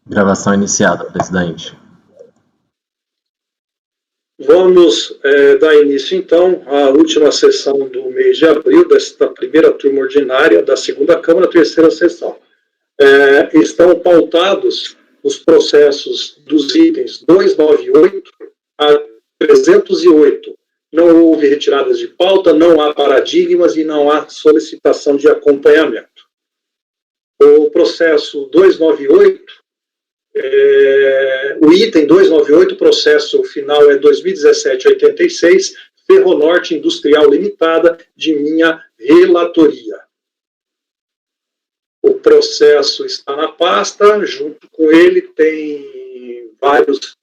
Gravação iniciada, presidente. Vamos dar início, então, à última sessão do mês de abril, desta primeira turma ordinária da segunda Câmara, terceira sessão. Estão pautados os processos dos itens 298 a 308. Não houve retiradas de pauta, não há paradigmas e não há solicitação de acompanhamento. O processo 298, o item 298, o processo final é 2017-86, Ferronorte Industrial Limitada, de minha relatoria. O processo está na pasta, junto com ele tem vários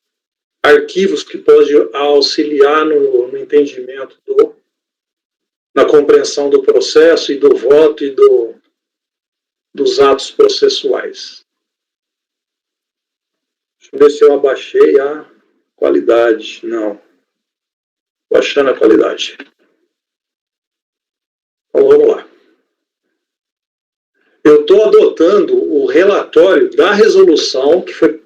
arquivos que podem auxiliar no entendimento, na compreensão do processo e do voto e dos atos processuais. Deixa eu ver se eu abaixei a qualidade. Não. Baixando a qualidade. Então, vamos lá. Eu estou adotando o relatório da resolução que foi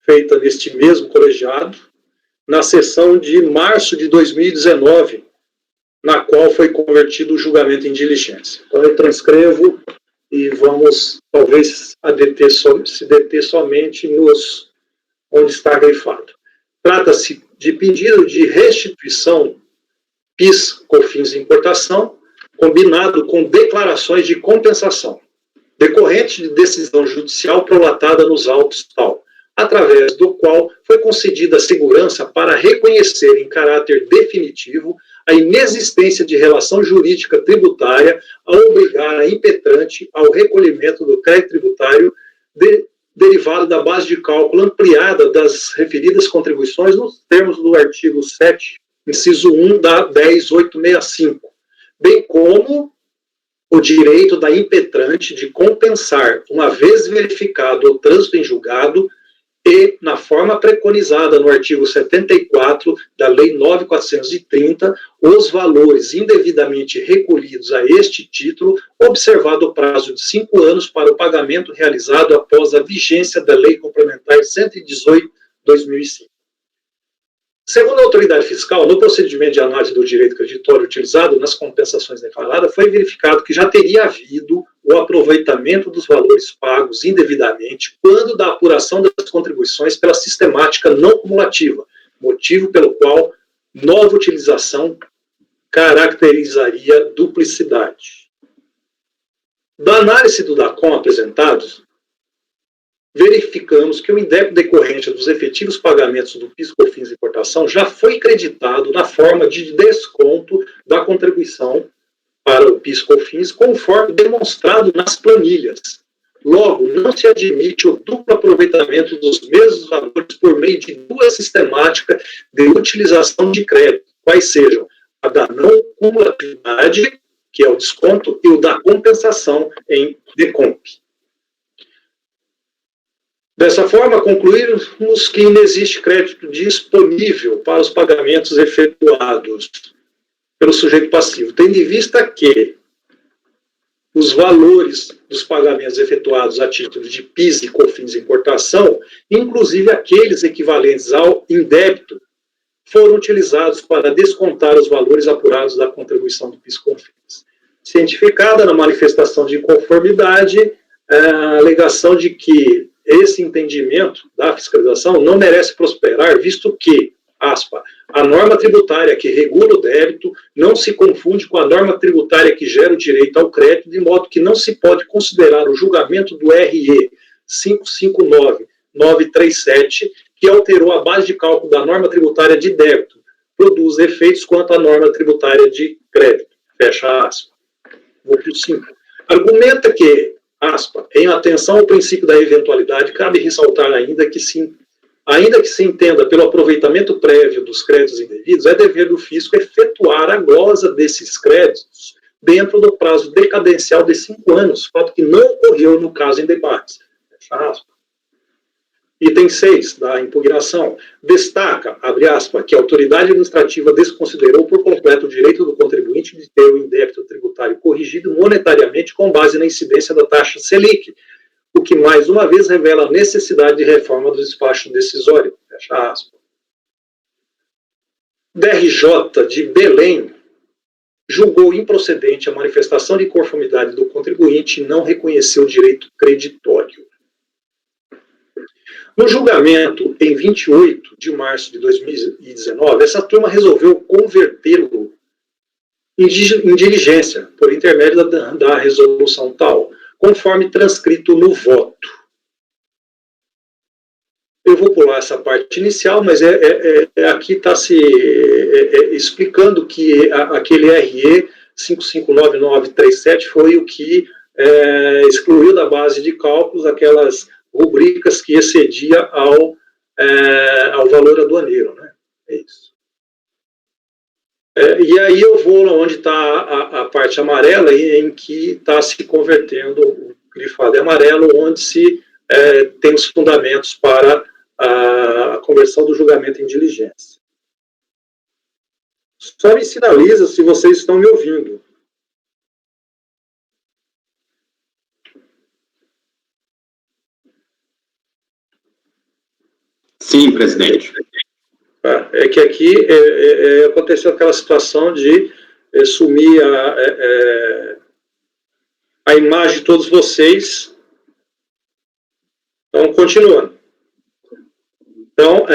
feita neste mesmo colegiado, na sessão de março de 2019, na qual foi convertido o julgamento em diligência. Então, eu transcrevo e vamos, talvez, se deter somente onde está grifado. Trata-se de pedido de restituição PIS, COFINS e importação, combinado com declarações de compensação, decorrente de decisão judicial prolatada nos autos tal, através do qual foi concedida a segurança para reconhecer em caráter definitivo a inexistência de relação jurídica tributária a obrigar a impetrante ao recolhimento do crédito tributário derivado da base de cálculo ampliada das referidas contribuições nos termos do artigo 7, inciso 1 da 10.865, bem como o direito da impetrante de compensar, uma vez verificado o trânsito em julgado, e, na forma preconizada no artigo 74 da Lei 9.430, os valores indevidamente recolhidos a este título, observado o prazo de 5 anos para o pagamento realizado após a vigência da Lei Complementar 118/2005. Segundo a autoridade fiscal, no procedimento de análise do direito creditório utilizado nas compensações declaradas, foi verificado que já teria havido o aproveitamento dos valores pagos indevidamente quando da apuração das contribuições pela sistemática não cumulativa, motivo pelo qual nova utilização caracterizaria duplicidade. Da análise do DACOM apresentados, verificamos que o indébito decorrente dos efetivos pagamentos do PIS, COFINS e importação já foi creditado na forma de desconto da contribuição para o PIS, COFINS, conforme demonstrado nas planilhas. Logo, não se admite o duplo aproveitamento dos mesmos valores por meio de duas sistemáticas de utilização de crédito, quais sejam a da não cumulatividade, que é o desconto, e o da compensação em decomp. Dessa forma, concluímos que não existe crédito disponível para os pagamentos efetuados pelo sujeito passivo, tendo em vista que os valores dos pagamentos efetuados a título de PIS e COFINS e importação, inclusive aqueles equivalentes ao indébito, foram utilizados para descontar os valores apurados da contribuição do PIS e COFINS. Cientificada na manifestação de inconformidade, a alegação de que esse entendimento da fiscalização não merece prosperar, visto que, aspa, a norma tributária que regula o débito não se confunde com a norma tributária que gera o direito ao crédito, de modo que não se pode considerar o julgamento do RE 559-937, que alterou a base de cálculo da norma tributária de débito, produz efeitos quanto à norma tributária de crédito. Fecha aspas. Vou para o 5. Argumenta que, aspa, em atenção ao princípio da eventualidade, cabe ressaltar ainda que se entenda pelo aproveitamento prévio dos créditos indevidos, é dever do fisco efetuar a glosa desses créditos dentro do prazo decadencial de 5 anos, fato que não ocorreu no caso em debates. Fecha aspas. Item 6 da impugnação. Destaca, abre aspas, que a autoridade administrativa desconsiderou por completo o direito do contribuinte de ter o indébito tributário corrigido monetariamente com base na incidência da taxa Selic, o que mais uma vez revela a necessidade de reforma do despacho decisório. Fecha aspas. DRJ de Belém julgou improcedente a manifestação de conformidade do contribuinte e não reconheceu o direito creditório. No julgamento, em 28 de março de 2019, essa turma resolveu convertê-lo em diligência, por intermédio da resolução tal, conforme transcrito no voto. Eu vou pular essa parte inicial, mas aqui está se explicando que aquele RE 559937 foi o que excluiu da base de cálculos aquelas rubricas que excedia ao valor aduaneiro, né? É isso. E aí eu vou onde está a parte amarela, em que está se convertendo o grifado amarelo, onde se tem os fundamentos para a conversão do julgamento em diligência. Só me sinaliza se vocês estão me ouvindo. Sim, presidente. É que aqui aconteceu aquela situação de sumir a imagem de todos vocês. Então, continuando. Então,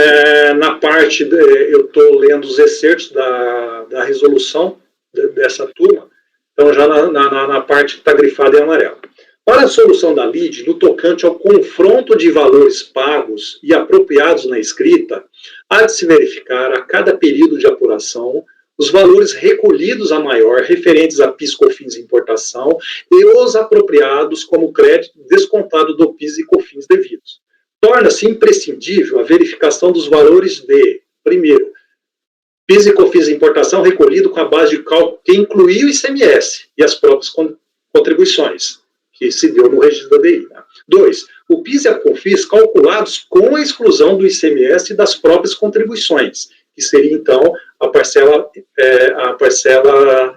na parte, eu estou lendo os excertos da resolução dessa turma, então já na parte que está grifada em amarelo. Para a solução da lide, no tocante ao confronto de valores pagos e apropriados na escrita, há de se verificar a cada período de apuração os valores recolhidos a maior referentes a PIS, COFINS e importação e os apropriados como crédito descontado do PIS e COFINS devidos. Torna-se imprescindível a verificação dos valores de, primeiro, PIS e COFINS e importação recolhido com a base de cálculo que incluía o ICMS e as próprias contribuições que se deu no registro da DI. 2. O PIS e a COFINS calculados com a exclusão do ICMS e das próprias contribuições, que seria, então, a parcela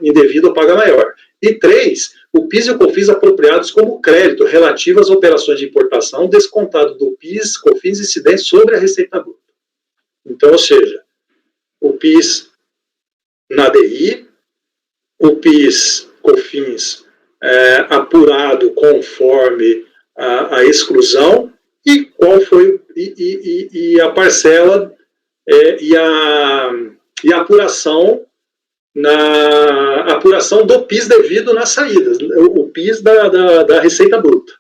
indevida ou paga maior. E 3. O PIS e o COFINS apropriados como crédito relativo às operações de importação, descontado do PIS, COFINS incidentes sobre a receita bruta. Então, ou seja, o PIS na DI, o PIS, COFINS apurado conforme a exclusão e qual foi e a parcela e a apuração do PIS devido nas saídas, o PIS da receita bruta.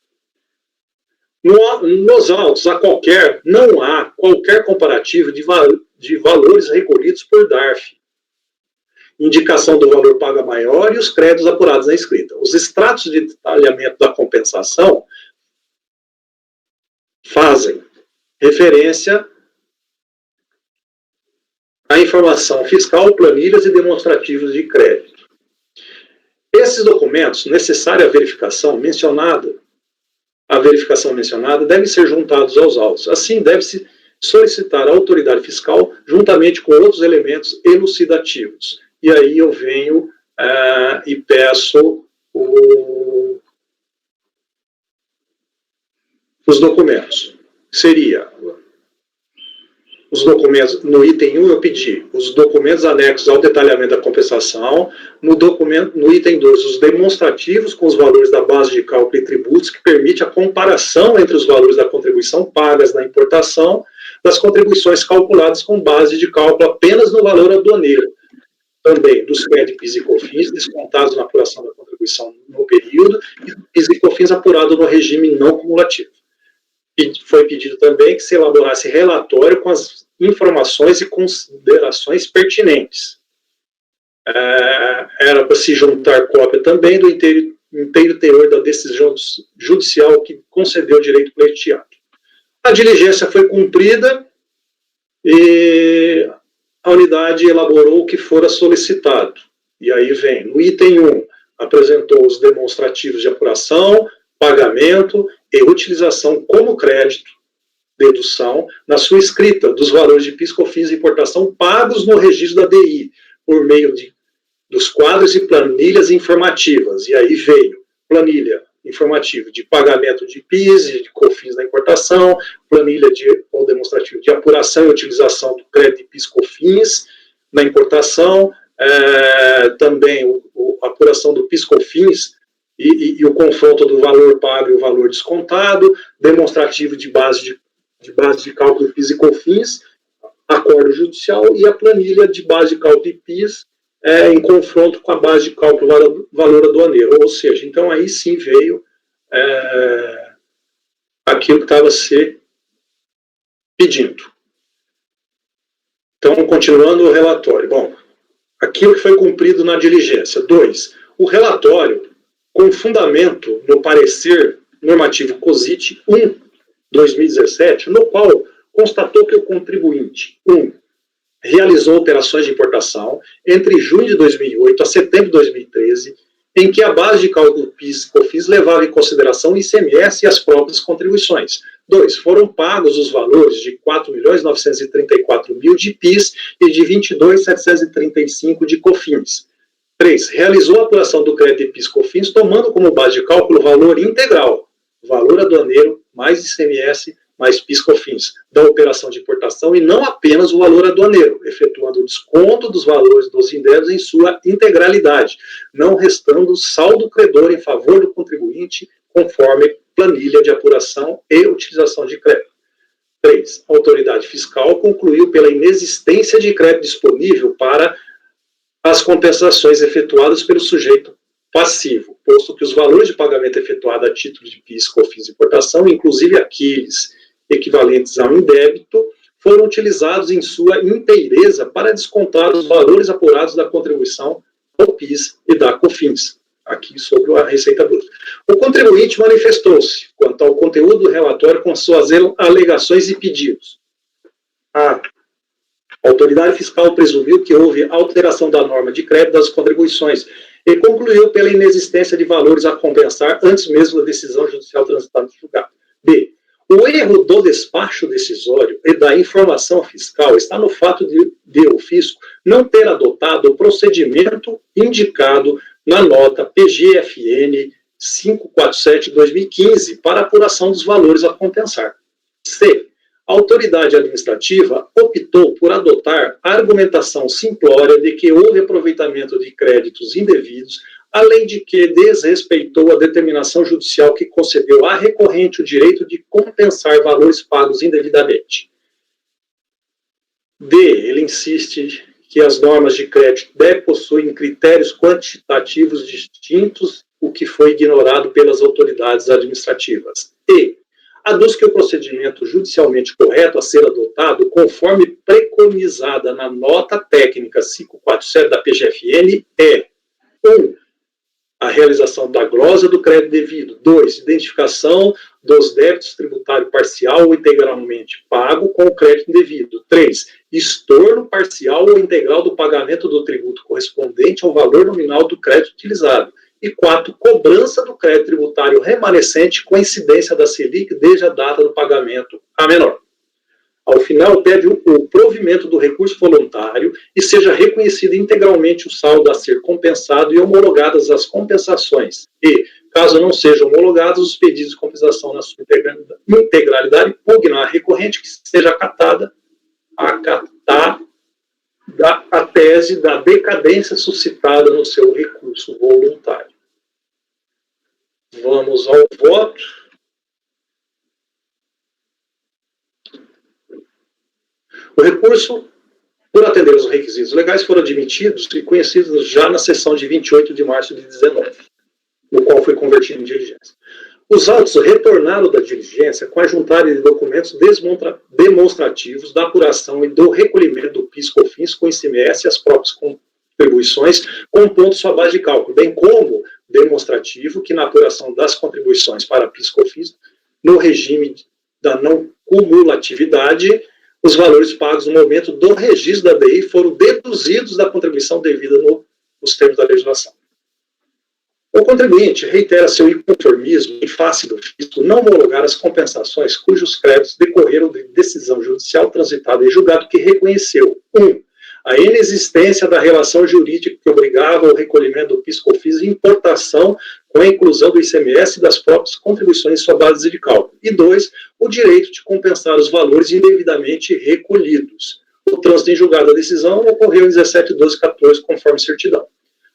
Nos autos, não há qualquer comparativo de valores recolhidos por DARF, indicação do valor paga maior e os créditos apurados na escrita. Os extratos de detalhamento da compensação fazem referência à informação fiscal, planilhas e demonstrativos de crédito. Esses documentos, necessária a verificação mencionada, devem ser juntados aos autos. Assim, deve-se solicitar à autoridade fiscal juntamente com outros elementos elucidativos. E aí eu venho e peço os documentos. Seria os documentos, no item 1 eu pedi os documentos anexos ao detalhamento da compensação, no item 2 os demonstrativos com os valores da base de cálculo e tributos, que permite a comparação entre os valores da contribuição pagas na importação das contribuições calculadas com base de cálculo apenas no valor aduaneiro. Também dos créditos PIS e COFINS descontados na apuração da contribuição no período e do PIS e COFINS apurado no regime não cumulativo. E foi pedido também que se elaborasse relatório com as informações e considerações pertinentes. Era para se juntar cópia também do inteiro teor da decisão judicial que concedeu o direito pleiteado. A diligência foi cumprida e a unidade elaborou o que fora solicitado. E aí vem, no item 1, apresentou os demonstrativos de apuração, pagamento e utilização como crédito, dedução, na sua escrita dos valores de PIS, COFINS e importação pagos no registro da DI, por meio dos quadros e planilhas informativas. E aí veio planilha informativo de pagamento de PIS e de COFINS da importação, planilha ou demonstrativo de apuração e utilização do crédito de PIS COFINS na importação, também a apuração do PIS COFINS e o confronto do valor pago e o valor descontado, demonstrativo de base de cálculo de PIS e COFINS, acordo judicial e a planilha de base de cálculo de PIS em confronto com a base de cálculo valor aduaneiro. Ou seja, então aí sim veio aquilo que estava se pedindo. Então, continuando o relatório. Bom, aquilo que foi cumprido na diligência. 2. O relatório, com fundamento no parecer normativo COSIT 1/2017, no qual constatou que o contribuinte 1. Realizou operações de importação entre junho de 2008 a setembro de 2013, em que a base de cálculo PIS e COFINS levava em consideração o ICMS e as próprias contribuições. 2. Foram pagos os valores de 4.934.000 de PIS e de 22.735 de COFINS. 3. Realizou a apuração do crédito de PIS e COFINS, tomando como base de cálculo o valor integral, valor aduaneiro mais ICMS mais PIS/COFINS da operação de importação e não apenas o valor aduaneiro, efetuando o desconto dos valores dos indébitos em sua integralidade, não restando saldo credor em favor do contribuinte, conforme planilha de apuração e utilização de crédito. 3. A autoridade fiscal concluiu pela inexistência de crédito disponível para as compensações efetuadas pelo sujeito passivo, posto que os valores de pagamento efetuado a título de PIS, COFINS e importação, inclusive aqueles equivalentes ao indébito, foram utilizados em sua inteireza para descontar os valores apurados da contribuição ao PIS e da COFINS, aqui sobre a receita bruta. O contribuinte manifestou-se quanto ao conteúdo do relatório com suas alegações e pedidos. A autoridade fiscal presumiu que houve alteração da norma de crédito das contribuições e concluiu pela inexistência de valores a compensar antes mesmo da decisão judicial transitada no julgado. B. O erro do despacho decisório e da informação fiscal está no fato de o fisco não ter adotado o procedimento indicado na nota PGFN 547/2015 para apuração dos valores a compensar. C. A autoridade administrativa optou por adotar a argumentação simplória de que houve aproveitamento de créditos indevidos, além de que desrespeitou a determinação judicial que concedeu à recorrente o direito de compensar valores pagos indevidamente. D. Ele insiste que as normas de crédito possuem critérios quantitativos distintos, o que foi ignorado pelas autoridades administrativas. E. Aduz que o procedimento judicialmente correto a ser adotado, conforme preconizada na nota técnica 547 da PGFN, é 1. A realização da glosa do crédito devido. 2. Identificação dos débitos tributário parcial ou integralmente pago com o crédito indevido. 3. Estorno parcial ou integral do pagamento do tributo correspondente ao valor nominal do crédito utilizado. E 4. Cobrança do crédito tributário remanescente com incidência da Selic desde a data do pagamento a menor. Ao final, pede o provimento do recurso voluntário e seja reconhecido integralmente o saldo a ser compensado e homologadas as compensações. E, caso não sejam homologados, os pedidos de compensação na sua integralidade, pugna a recorrente que seja acatada a tese da decadência suscitada no seu recurso voluntário. Vamos ao voto. O recurso, por atender os requisitos legais, foram admitidos e conhecidos já na sessão de 28 de março de 2019, no qual foi convertido em diligência. Os autos retornaram da diligência com a juntada de documentos demonstrativos da apuração e do recolhimento do PIS/COFINS com ICMS e as próprias contribuições, compondo sua base de cálculo, bem como demonstrativo que na apuração das contribuições para PIS/COFINS, no regime da não cumulatividade, os valores pagos no momento do registro da DI foram deduzidos da contribuição devida nos termos da legislação. O contribuinte reitera seu inconformismo em face do fisco não homologar as compensações cujos créditos decorreram de decisão judicial transitada em julgado que reconheceu 1. A inexistência da relação jurídica que obrigava ao recolhimento do PIS/COFINS e importação com a inclusão do ICMS e das próprias contribuições em sua base de cálculo. E 2, o direito de compensar os valores indevidamente recolhidos. O trânsito em julgado da decisão ocorreu em 17/12/14, conforme certidão.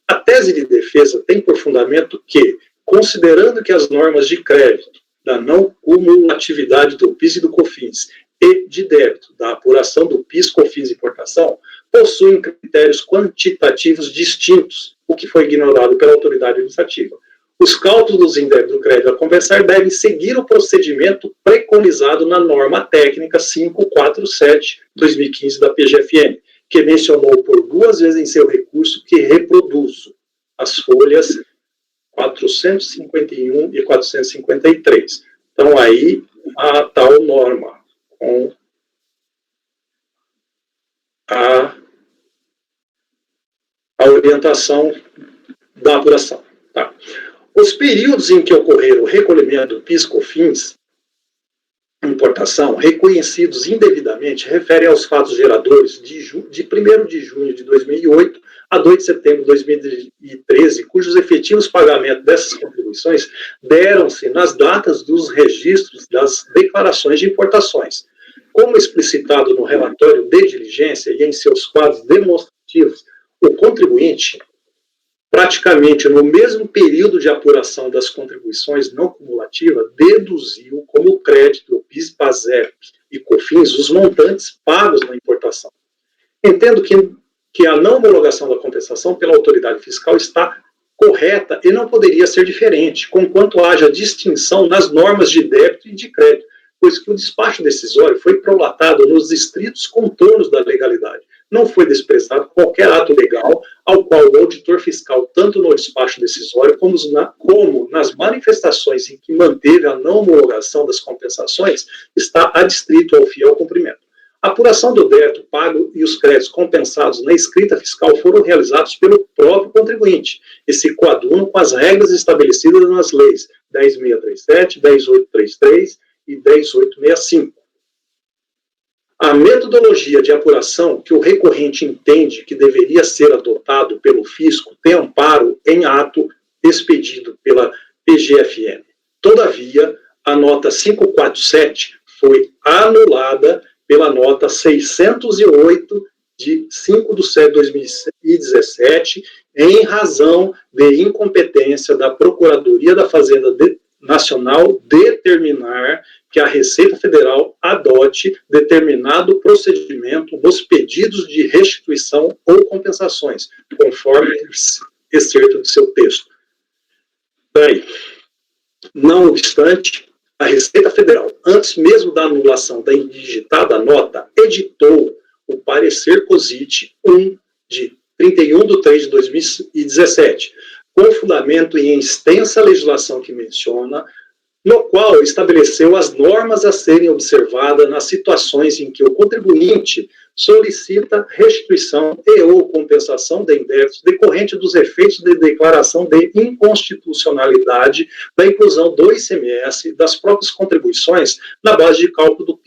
A tese de defesa tem por fundamento que, considerando que as normas de crédito da não cumulatividade do PIS e do COFINS e de débito da apuração do PIS, COFINS e importação possuem critérios quantitativos distintos, o que foi ignorado pela autoridade administrativa. Os cálculos dos indebitos do crédito a compensar devem seguir o procedimento preconizado na norma técnica 547/2015 da PGFN, que mencionou por 2 vezes em seu recurso, que reproduzo as folhas 451 e 453. Então, aí, a tal norma, com a orientação da apuração. Tá? Os períodos em que ocorreram o recolhimento do PIS/COFINS, importação, reconhecidos indevidamente, referem aos fatos geradores de 1º de junho de 2008 a 2 de setembro de 2013, cujos efetivos pagamentos dessas contribuições deram-se nas datas dos registros das declarações de importações. Como explicitado no relatório de diligência e em seus quadros demonstrativos, o contribuinte, praticamente no mesmo período de apuração das contribuições não cumulativas, deduziu como crédito PIS, PASEP e COFINS os montantes pagos na importação. Entendo que a não homologação da compensação pela autoridade fiscal está correta e não poderia ser diferente, conquanto haja distinção nas normas de débito e de crédito, pois que o despacho decisório foi prolatado nos estritos contornos da legalidade. Não foi desprezado qualquer ato legal ao qual o auditor fiscal, tanto no despacho decisório como nas manifestações em que manteve a não homologação das compensações, está adstrito ao fiel cumprimento. A apuração do débito pago e os créditos compensados na escrita fiscal foram realizados pelo próprio contribuinte e se coadunam com as regras estabelecidas nas leis 10.637, 10.833 e 10.865. A metodologia de apuração que o recorrente entende que deveria ser adotado pelo fisco tem amparo em ato expedido pela PGFN. Todavia, a nota 547 foi anulada pela nota 608 de 5/7/2017, em razão de incompetência da Procuradoria da Fazenda Nacional determinar que a Receita Federal adote determinado procedimento nos pedidos de restituição ou compensações, conforme excerto do seu texto. Daí, não obstante, a Receita Federal, antes mesmo da anulação da indigitada nota, editou o parecer COSIT 1 de 31/3/2017, com fundamento em extensa legislação que menciona, no qual estabeleceu as normas a serem observadas nas situações em que o contribuinte solicita restituição e ou compensação de indébitos decorrente dos efeitos de declaração de inconstitucionalidade da inclusão do ICMS das próprias contribuições na base de cálculo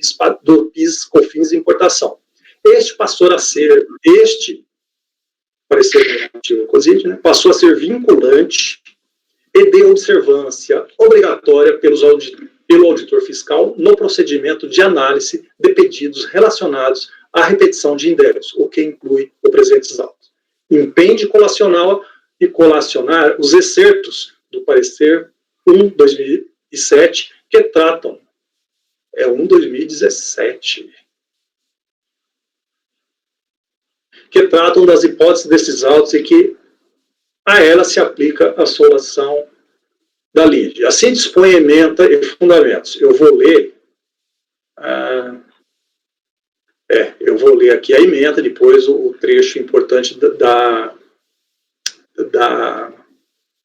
do PIS, COFINS e importação. Este parecer negativo, passou a ser vinculante e de observância obrigatória pelo auditor fiscal no procedimento de análise de pedidos relacionados à repetição de indébitos, o que inclui o presentes autos. Impende colacionar os excertos do parecer 1/2007, que tratam, 1/2017, que tratam das hipóteses desses autos e que a ela se aplica a solução da lide. Assim dispõe a ementa e fundamentos. Eu vou ler aqui a ementa, depois o trecho importante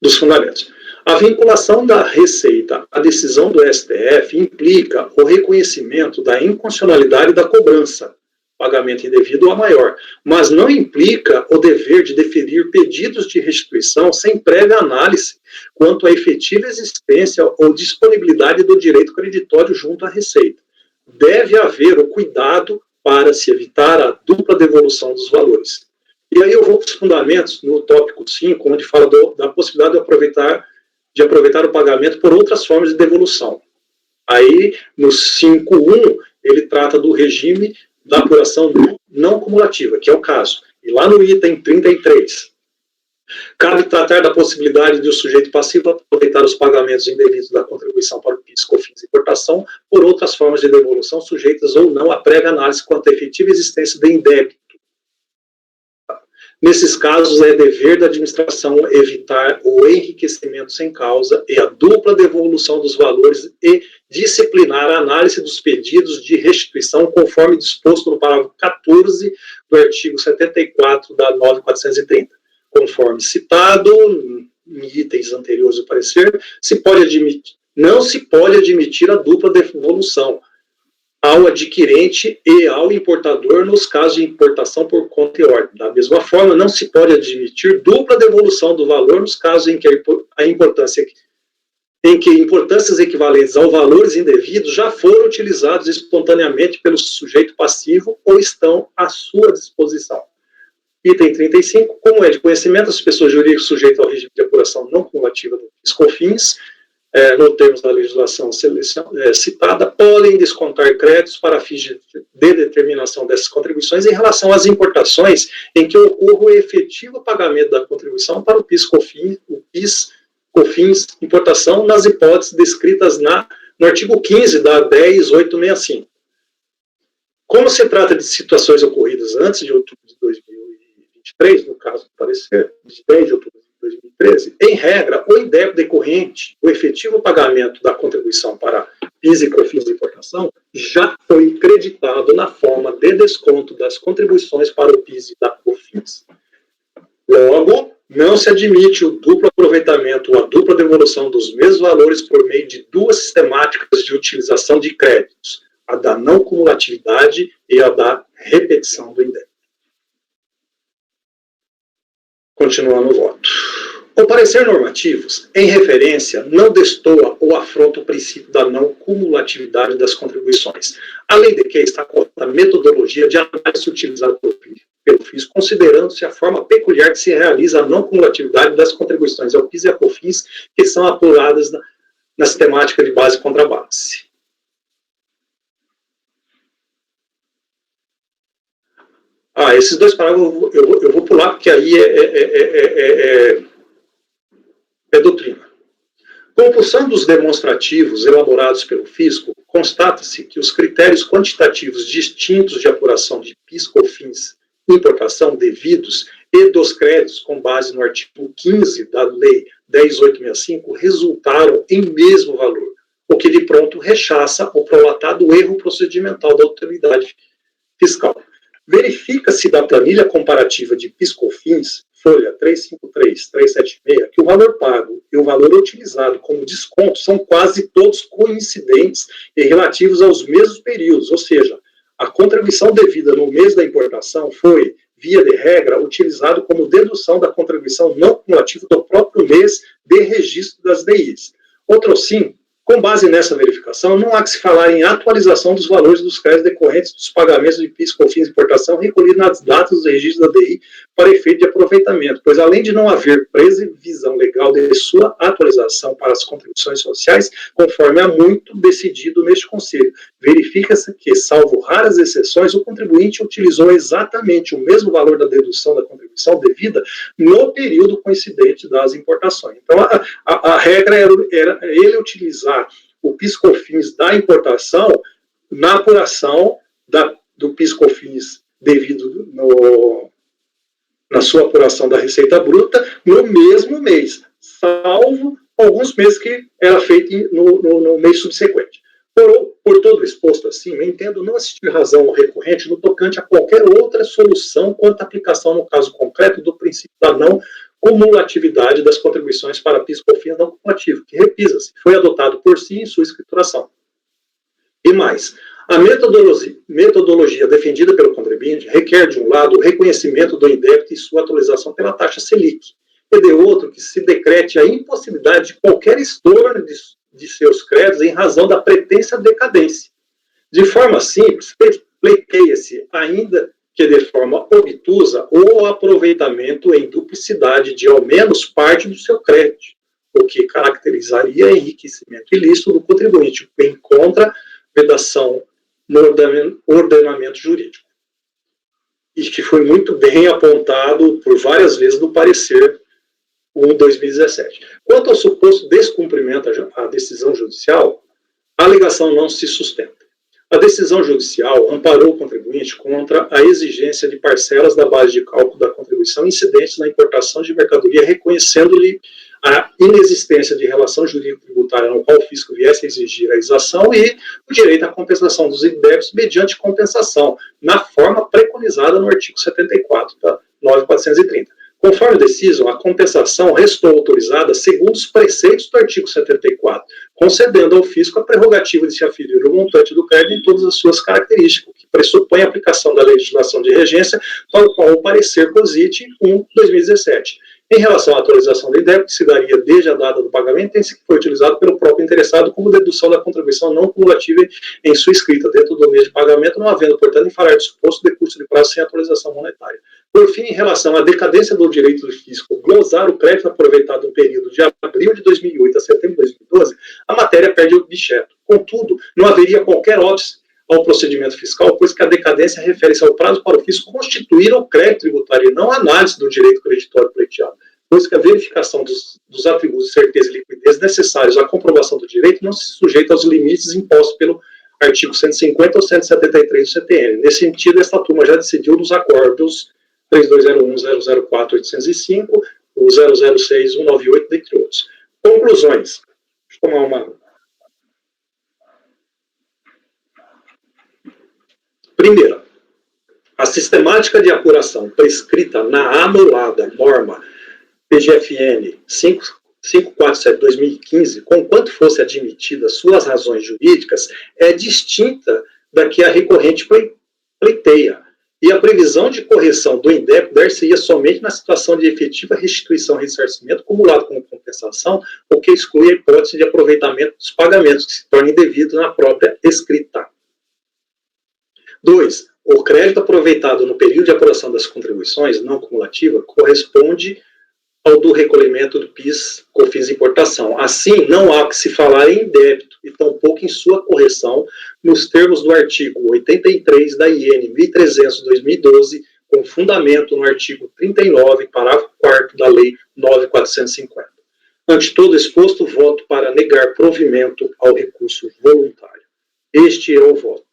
dos fundamentos. A vinculação da Receita à decisão do STF implica o reconhecimento da inconstitucionalidade da cobrança, pagamento indevido ou maior, mas não implica o dever de deferir pedidos de restituição sem prévia análise quanto à efetiva existência ou disponibilidade do direito creditório junto à Receita. Deve haver o cuidado para se evitar a dupla devolução dos valores. E aí eu vou para os fundamentos, no tópico 5, onde fala da possibilidade de aproveitar de aproveitar o pagamento por outras formas de devolução. Aí, no 5.1, ele trata do regime da apuração não cumulativa, que é o caso. E lá no item 33, cabe tratar da possibilidade de o sujeito passivo aproveitar os pagamentos indevidos da contribuição para o PIS, COFINS e importação por outras formas de devolução sujeitas ou não à prévia análise quanto à efetiva existência de indébito. Nesses casos, é dever da administração evitar o enriquecimento sem causa e a dupla devolução dos valores e disciplinar a análise dos pedidos de restituição conforme disposto no parágrafo 14 do artigo 74 da 9.430. Conforme citado em itens anteriores do parecer, não se pode admitir a dupla devolução ao adquirente e ao importador nos casos de importação por conta e ordem. Da mesma forma, não se pode admitir dupla devolução do valor nos casos em que importâncias equivalentes a valores indevidos já foram utilizados espontaneamente pelo sujeito passivo ou estão à sua disposição. Item 35, como é de conhecimento, as pessoas jurídicas sujeitas ao regime de apuração não cumulativa do PIS/COFINS, no termos da legislação citada, podem descontar créditos para fins de determinação dessas contribuições em relação às importações em que ocorra o efetivo pagamento da contribuição para o PIS/COFINS, importação, nas hipóteses descritas no artigo 15 da 10.865. Como se trata de situações ocorridas antes de outubro de 2023, no caso do parecer, de 10 de outubro de 2013, em regra, o indébito decorrente, o efetivo pagamento da contribuição para PIS e COFINS de importação, já foi creditado na forma de desconto das contribuições para o PIS e da COFINS. Logo, não se admite o duplo aproveitamento ou a dupla devolução dos mesmos valores por meio de duas sistemáticas de utilização de créditos, a da não cumulatividade e a da repetição do indébito. Continuando o voto. O parecer normativos, em referência, não destoa ou afronta o princípio da não cumulatividade das contribuições, além de que está correta a metodologia de análise utilizada pelo FIS, considerando-se a forma peculiar que se realiza a não cumulatividade das contribuições ao PIS e ao COFINS, que são apuradas na sistemática de base contra base. Esses dois parágrafos eu vou pular, porque aí é doutrina. Compulsão dos demonstrativos elaborados pelo fisco, constata-se que os critérios quantitativos distintos de apuração de PIS, COFINS, importação devidos e dos créditos com base no artigo 15 da Lei 10.865 resultaram em mesmo valor, o que de pronto rechaça o prolatado erro procedimental da autoridade fiscal. Verifica-se da planilha comparativa de PIS/COFINS, folha 353, 376, que o valor pago e o valor utilizado como desconto são quase todos coincidentes e relativos aos mesmos períodos, ou seja, a contribuição devida no mês da importação foi, via de regra, utilizado como dedução da contribuição não cumulativa do próprio mês de registro das DIs. Outro sim, com base nessa verificação, não há que se falar em atualização dos valores dos créditos decorrentes dos pagamentos de PIS, COFINS e importação recolhidos nas datas dos registros da DI para efeito de aproveitamento, pois além de não haver previsão legal de sua atualização para as contribuições sociais, conforme há muito decidido neste Conselho, verifica-se que, salvo raras exceções, o contribuinte utilizou exatamente o mesmo valor da dedução da contribuição devida no período coincidente das importações. Então, a regra era ele utilizar o PIS/COFINS da importação na apuração do PIS/COFINS devido na sua apuração da receita bruta no mesmo mês, salvo alguns meses que era feito no mês subsequente. Por todo exposto assim, eu entendo não assistir razão ao recorrente no tocante a qualquer outra solução quanto à aplicação no caso concreto do princípio da não cumulatividade das contribuições para PIS/COFINS não cumulativo, que, repisa-se, foi adotado por si em sua escrituração. E mais, a metodologia defendida pelo contribuinte requer, de um lado, o reconhecimento do indébito e sua atualização pela taxa Selic, e de outro, que se decrete a impossibilidade de qualquer estorno de seus créditos em razão da pretensa decadência. De forma simples, pleiteia-se, ainda que de forma obtusa, o aproveitamento em duplicidade de ao menos parte do seu crédito, o que caracterizaria enriquecimento ilícito do contribuinte, o que encontra vedação no ordenamento jurídico. E que foi muito bem apontado por várias vezes no parecer 1/2017. Quanto ao suposto descumprimento à decisão judicial, a alegação não se sustenta. A decisão judicial amparou o contribuinte contra a exigência de parcelas da base de cálculo da contribuição incidentes na importação de mercadoria, reconhecendo-lhe a inexistência de relação jurídico-tributária no qual o fisco viesse a exigir a exação e o direito à compensação dos débitos mediante compensação, na forma preconizada no artigo 74 da 9.430. Conforme deciso, a compensação restou autorizada segundo os preceitos do artigo 74, concedendo ao fisco a prerrogativa de se aferir o montante do crédito em todas as suas características, o que pressupõe a aplicação da legislação de regência, tal qual o parecer COSIT 1/2017. Em relação à atualização do débito, que se daria desde a data do pagamento, tem-se que foi utilizado pelo próprio interessado como dedução da contribuição não cumulativa em sua escrita, dentro do mês de pagamento, não havendo, portanto, em falar de suposto decurso de prazo sem atualização monetária. Por fim, em relação à decadência do direito do fisco glosar o crédito aproveitado no período de abril de 2008 a setembro de 2012, a matéria perde o objeto. Contudo, não haveria qualquer óbice ao procedimento fiscal, pois que a decadência refere-se ao prazo para o fisco constituir o crédito tributário e não a análise do direito creditório pleiteado, pois que a verificação dos atributos de certeza e liquidez necessários à comprovação do direito não se sujeita aos limites impostos pelo artigo 150 ou 173 do CTN. Nesse sentido, esta turma já decidiu nos acordos 3201, 004, 805, o 006, 198, dentre outros. Conclusões. Deixa eu tomar uma... Primeira, a sistemática de apuração prescrita na anulada norma PGFN 547/2015, conquanto fosse admitida suas razões jurídicas, é distinta da que a recorrente pleiteia, e a previsão de correção do indébito dar-se-ia somente na situação de efetiva restituição e ressarcimento acumulado como compensação, o que exclui a hipótese de aproveitamento dos pagamentos, que se torna indevido na própria escrita. 2. O crédito aproveitado no período de apuração das contribuições não cumulativa corresponde ao do recolhimento do PIS, COFINS e importação. Assim, não há que se falar em débito e tampouco em sua correção nos termos do artigo 83 da IN 1300/2012, com fundamento no artigo 39, parágrafo 4º da Lei 9.450. Ante todo exposto, voto para negar provimento ao recurso voluntário. Este é o voto.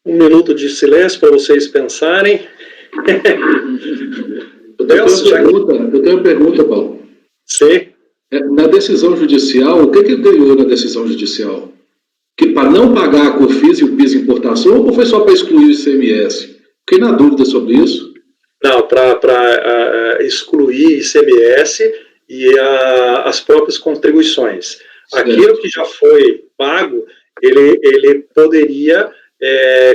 Um minuto de silêncio para vocês pensarem. Eu tenho uma pergunta, Paulo. Sim. Na decisão judicial, o que ganhou na decisão judicial? Que para não pagar a COFINS e o PIS importação, ou foi só para excluir o ICMS? Fiquei na dúvida sobre isso. Não, para excluir ICMS e as próprias contribuições. Certo. Aquilo que já foi pago, ele poderia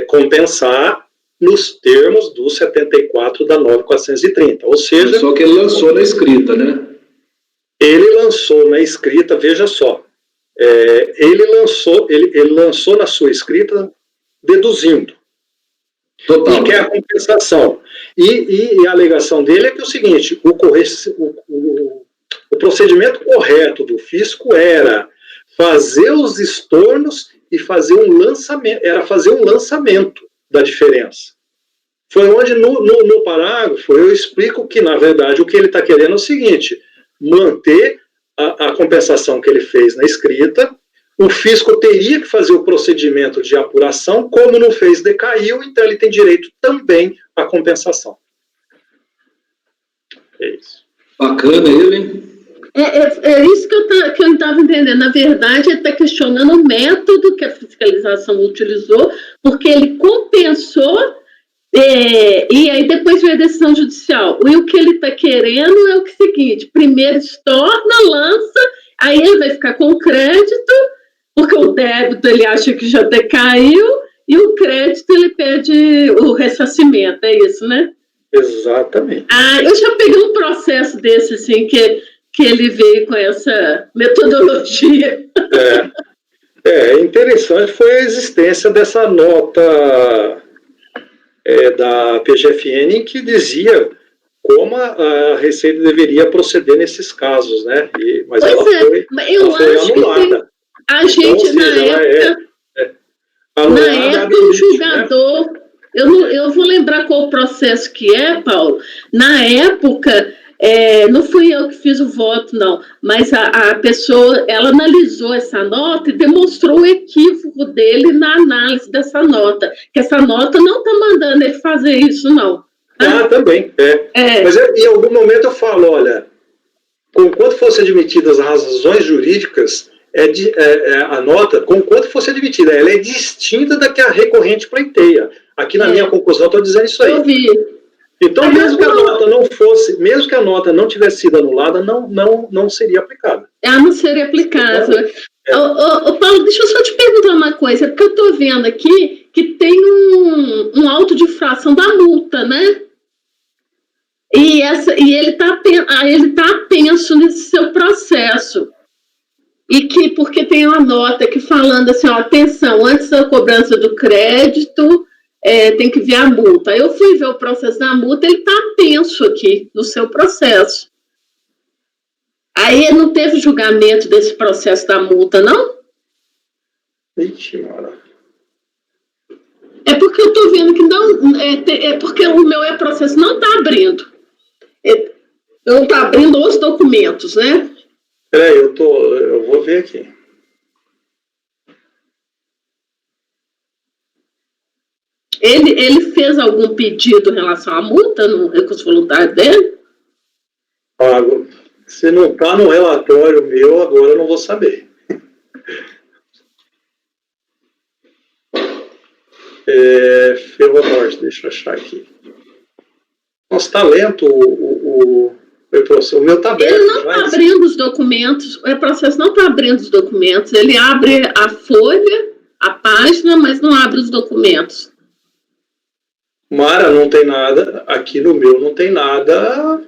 compensar nos termos do 74 da 9.430, ou seja... Só que ele lançou na escrita, né? Ele lançou na escrita, veja só, ele lançou na sua escrita deduzindo. Total. E que é a compensação. E a alegação dele é que é o seguinte, o procedimento correto do fisco era fazer os estornos e fazer um lançamento da diferença. Foi onde, no parágrafo, eu explico que, na verdade, o que ele está querendo é o seguinte, manter a compensação que ele fez na escrita, o fisco teria que fazer o procedimento de apuração, como não fez, decaiu, então ele tem direito também à compensação. É isso. Bacana ele, hein? É isso que eu não estava entendendo. Na verdade, ele está questionando o método que a fiscalização utilizou, porque ele compensou, e aí depois veio a decisão judicial. E o que ele está querendo é o seguinte, primeiro estorna, lança, aí ele vai ficar com crédito, porque o débito ele acha que já decaiu, e o crédito ele pede o ressarcimento, é isso, né? Exatamente. Eu já peguei um processo desse, assim, que ele veio com essa metodologia. Interessante foi a existência dessa nota da PGFN que dizia como a Receita deveria proceder nesses casos, né? Mas ela foi anulada. A gente, então, na época, o julgador... Né? Eu vou lembrar qual o processo que é, Paulo. Na época, não fui eu que fiz o voto, não, mas a pessoa, ela analisou essa nota e demonstrou o equívoco dele na análise dessa nota, que essa nota não está mandando ele fazer isso, não. Também, Mas em algum momento eu falo, olha, conquanto fossem admitidas as razões jurídicas, a nota, conquanto fosse admitida, ela é distinta da que a recorrente pleiteia. Aqui na minha conclusão eu estou dizendo isso aí. Eu vi. Então, mesmo que a nota não fosse, mesmo que a nota não tivesse sido anulada, não seria aplicada. Ela não seria aplicada. Paulo, deixa eu só te perguntar uma coisa, porque eu estou vendo aqui que tem um auto de infração da multa, né? E ele está apenso nesse seu processo. E porque tem uma nota aqui falando assim, atenção, antes da cobrança do crédito, tem que ver a multa. Eu fui ver o processo da multa, ele está apenso aqui no seu processo. Aí não teve julgamento desse processo da multa, não? Ixi, mano. É porque eu estou vendo que não... É porque o meu processo não está abrindo. Não está abrindo os documentos, né? Peraí, eu vou ver aqui. Ele fez algum pedido em relação à multa no recurso voluntário dele? Se não está no relatório meu, agora eu não vou saber. Ferronorte, deixa eu achar aqui. Nossa, está lento o meu está aberto. Ele não está abrindo os documentos, o processo não está abrindo os documentos, ele abre a folha, a página, mas não abre os documentos. Mara, não tem nada, aqui no meu não tem nada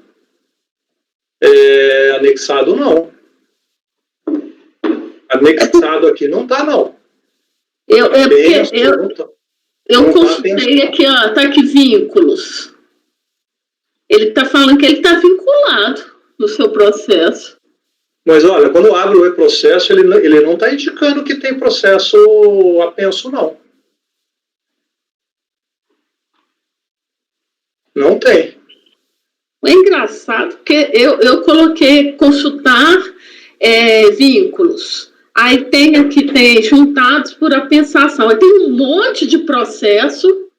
anexado, não. Anexado aqui não está, não. Eu consultei aqui, tá aqui vínculos. Ele está falando que ele está vinculado no seu processo. Mas olha, quando eu abro o e-processo, ele não está indicando que tem processo apenso, não. Não tem. É engraçado, porque eu coloquei consultar vínculos. Aí tem juntados por apensação. Aí tem um monte de processo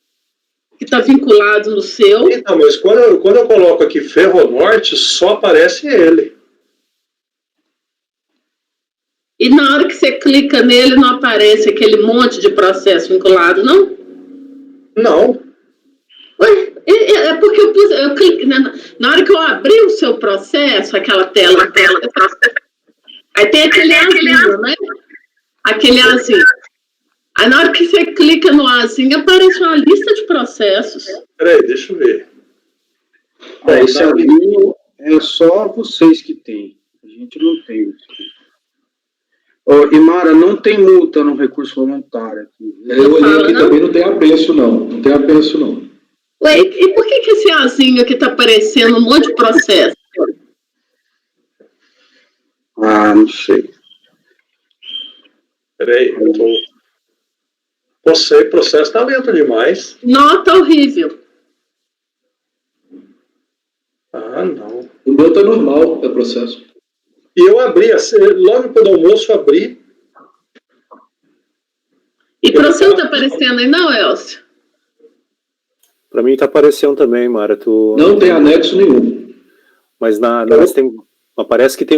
que está vinculado no seu. Então, mas quando eu coloco aqui Ferronorte, só aparece ele. E na hora que você clica nele, não aparece aquele monte de processo vinculado, não? Não. Ué, porque eu cliquei, na hora que eu abri o seu processo, aquela tela do processo, aí tem aquele azinho, né? Aquele azinho. Aí na hora que você clica no azinho, aparece uma lista de processos. Peraí, deixa eu ver. Esse azinho é só vocês que tem. A gente não tem. Imara, não tem multa no recurso voluntário aqui. Eu olhei aqui também, não tem apenso, não. Não tem apenso, não. Ué, e por que esse azinho aqui está aparecendo um monte de processo? Não sei. Peraí, o processo está lento demais. Nota horrível. Não. O meu está normal, é processo. E eu abri, logo depois do almoço, eu abri. E para você não está aparecendo aí, não, Elcio? Para mim está aparecendo também, Mara. Não tem anexo nenhum. Mas parece que tem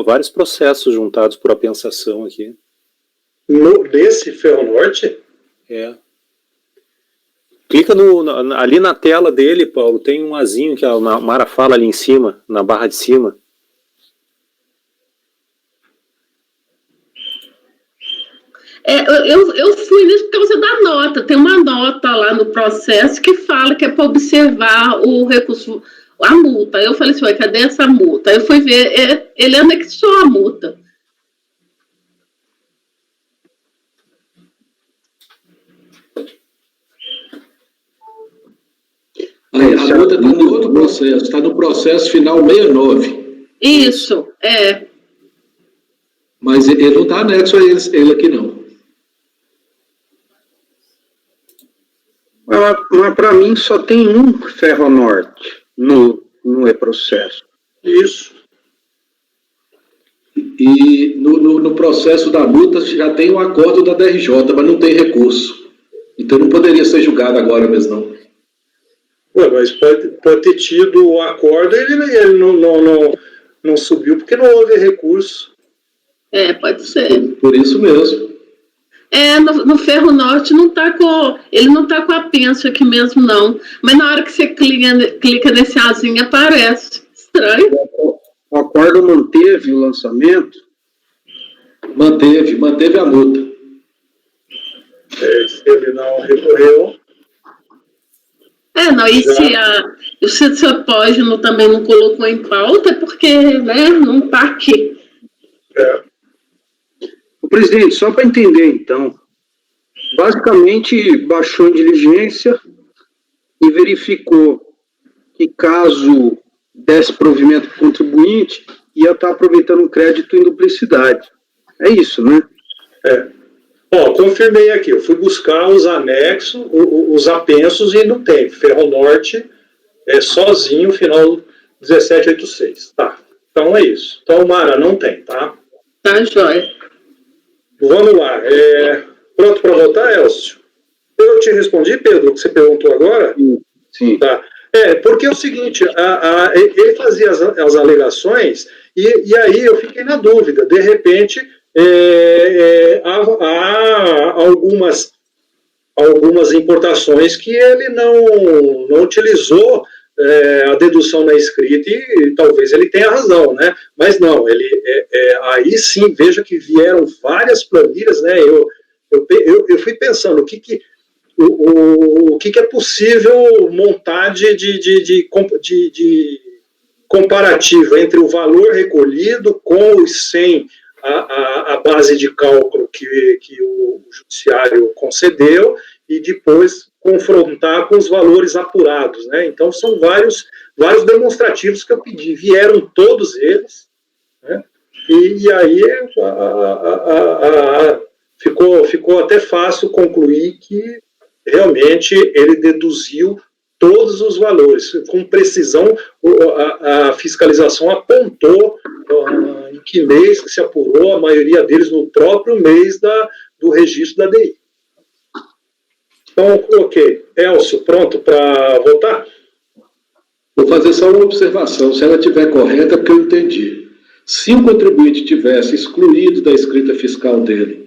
vários processos juntados por apensação aqui. Desse Ferronorte? Clica ali na tela dele, Paulo, tem um azinho que a Mara fala ali em cima, na barra de cima. Eu fui nisso por causa da nota. Tem uma nota lá no processo que fala que é para observar o recurso, a multa. Eu falei assim, cadê essa multa? Eu fui ver, ele anexou a multa. A multa está no outro processo, está no processo final 69. Isso, Mas ele não está anexo a ele aqui, não. Mas para mim só tem um Ferronorte no e-processo. Isso. E no processo da multa já tem o acordo da DRJ, mas não tem recurso. Então não poderia ser julgado agora mesmo, não. Ué, mas pode ter tido o acordo e ele não subiu porque não houve recurso. Pode ser. Por isso mesmo. No Ferronorte ele não tá com a pensa aqui mesmo, não. Mas na hora que você clica nesse azinho, aparece. Estranho. O acordo manteve o lançamento? Manteve a multa. Se ele não recorreu. E se a Pógino também não colocou em pauta, é porque, né, não está aqui. O presidente, só para entender, então, basicamente baixou em diligência e verificou que caso desse provimento para o contribuinte, ia estar aproveitando um crédito em duplicidade. É isso, né? Confirmei aqui, eu fui buscar os anexos, os apensos e não tem. Ferronorte sozinho, final 1786. Tá, então é isso. Então, Mara, não tem, tá? Tá, joia. Vamos lá. Pronto para votar, Elcio? Eu te respondi, Pedro, o que você perguntou agora? Sim. Tá. Porque é o seguinte, ele fazia as alegações e aí eu fiquei na dúvida. De repente, há algumas importações que ele não utilizou a dedução na escrita e talvez ele tenha razão, né? Mas não, aí sim, veja que vieram várias planilhas, né? Eu fui pensando o que é possível montar de comparativo entre o valor recolhido com os 100 a base de cálculo que o judiciário concedeu e depois confrontar com os valores apurados, né? Então são vários demonstrativos que eu pedi, vieram todos eles, né? E aí ficou até fácil concluir que realmente ele deduziu todos os valores. Com precisão, a fiscalização apontou em que mês que se apurou, a maioria deles no próprio mês do registro da DI. Então, ok. Elcio, pronto para votar? Vou fazer só uma observação. Se ela estiver correta, é porque eu entendi. Se o contribuinte tivesse excluído da escrita fiscal dele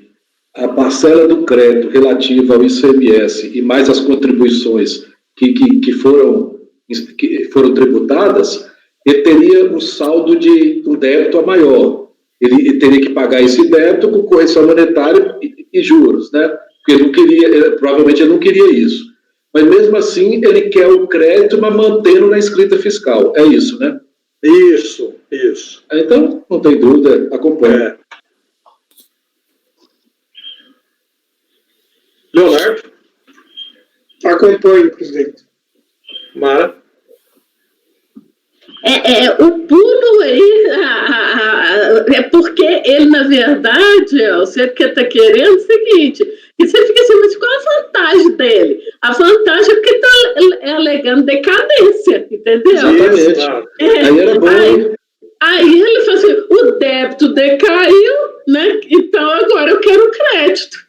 a parcela do crédito relativa ao ICMS e mais as contribuições que foram tributadas, ele teria um saldo de um débito a maior. Ele teria que pagar esse débito com correção monetária e juros, né? Porque provavelmente ele não queria isso. Mas mesmo assim, ele quer o crédito, mas mantendo na escrita fiscal. É isso, né? Isso. Então, não tem dúvida, acompanha. Leonardo? Acompanho, presidente. Mara? O pulo aí é porque ele, na verdade, você que está querendo o seguinte, que você fica assim, mas qual a vantagem dele? A vantagem é porque está alegando decadência, entendeu? Exatamente. Aí era bom. Aí ele fala assim, o débito decaiu, né? Então agora eu quero crédito.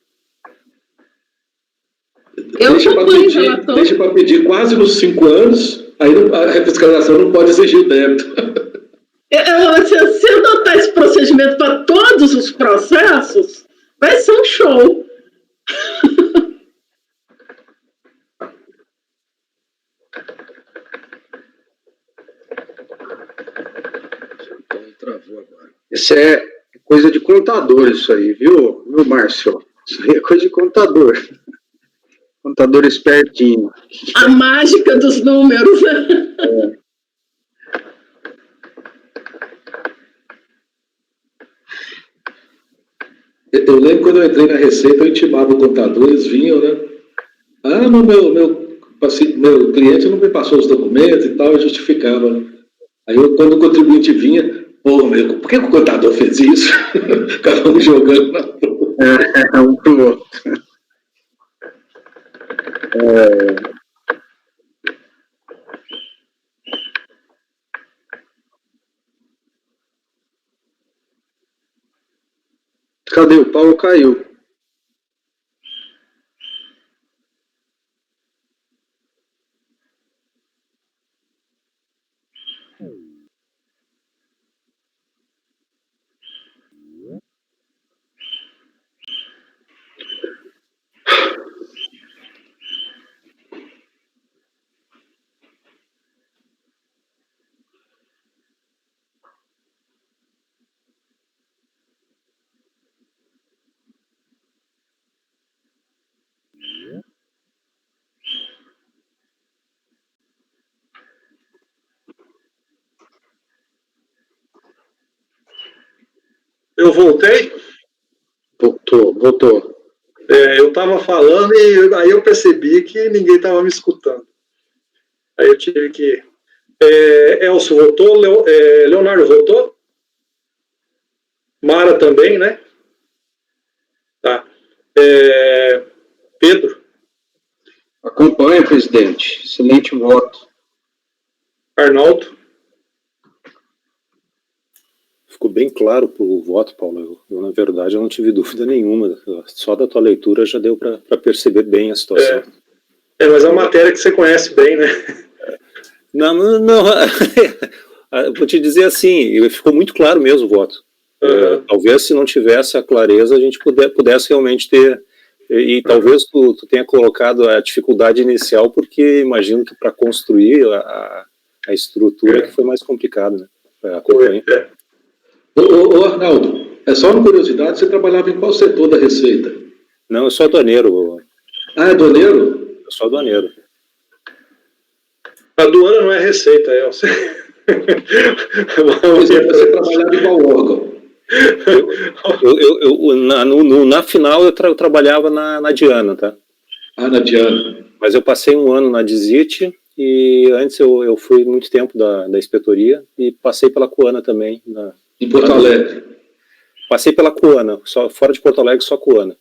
Deixa para pedir quase nos 5 anos, aí a fiscalização não pode exigir o débito. Se eu adotar esse procedimento para todos os processos, vai ser um show. Travou agora. Isso é coisa de contador, isso aí, viu, Márcio? Isso aí é coisa de contador. Contador espertinho. A mágica dos números. Eu lembro quando eu entrei na Receita, eu intimava o contador, eles vinham, né? No meu meu cliente não me passou os documentos e tal, eu justificava. Aí quando o contribuinte vinha, pô, meu, por que o contador fez isso? Ficava jogando na rua. Um pro outro. Cadê? O Paulo caiu. Eu voltei? Voltou. Eu estava falando e aí eu percebi que ninguém estava me escutando. Aí eu tive que... Elcio voltou, Leonardo voltou? Mara também, né? Tá. Pedro? Acompanha, presidente. Excelente voto. Arnaldo? Ficou bem claro o voto, Paulo. Eu, na verdade, eu não tive dúvida nenhuma. Só da tua leitura já deu para perceber bem a situação. Mas é uma matéria que você conhece bem, né? Não. Vou te dizer assim, ficou muito claro mesmo o voto. Talvez se não tivesse a clareza, a gente pudesse realmente ter... E talvez tu tenha colocado a dificuldade inicial, porque imagino que para construir a estrutura que foi mais complicado, né? Ô, Arnaldo, só uma curiosidade, você trabalhava em qual setor da Receita? Não, eu sou aduaneiro. Ah, é aduaneiro? Eu sou aduaneiro. A aduana não é Receita, Elcio. Você trabalhava em qual órgão? Na final eu trabalhava na Diana, tá? Ah, na Diana. Mas eu passei um ano na DISIT e antes eu fui muito tempo da inspetoria e passei pela Coana também. Em Porto Alegre? Passei pela Coana, só, fora de Porto Alegre só Coana.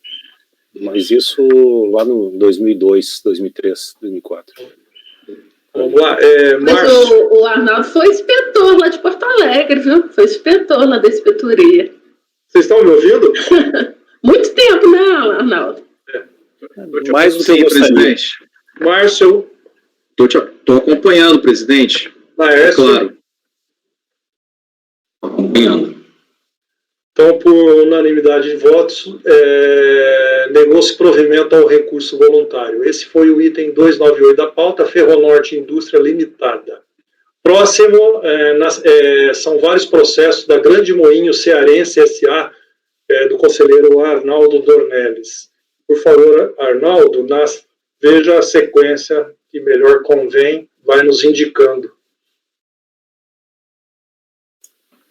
Mas isso lá no 2002, 2003, 2004. Vamos lá, Mas o Arnaldo foi inspetor lá de Porto Alegre, viu? Foi inspetor lá da inspetoria. Vocês estão me ouvindo? Muito tempo, né, Arnaldo? Mais do que eu gostaria. Presidente. Márcio. Estou acompanhando, presidente. Laércio. Claro. Acompanhando. Então, por unanimidade de votos, negou-se provimento ao recurso voluntário. Esse foi o item 298 da pauta, Ferronorte Indústria Limitada. Próximo, são vários processos da Grande Moinho Cearense S.A., do conselheiro Arnaldo Dornelles. Por favor, Arnaldo, veja a sequência que melhor convém, vai nos indicando.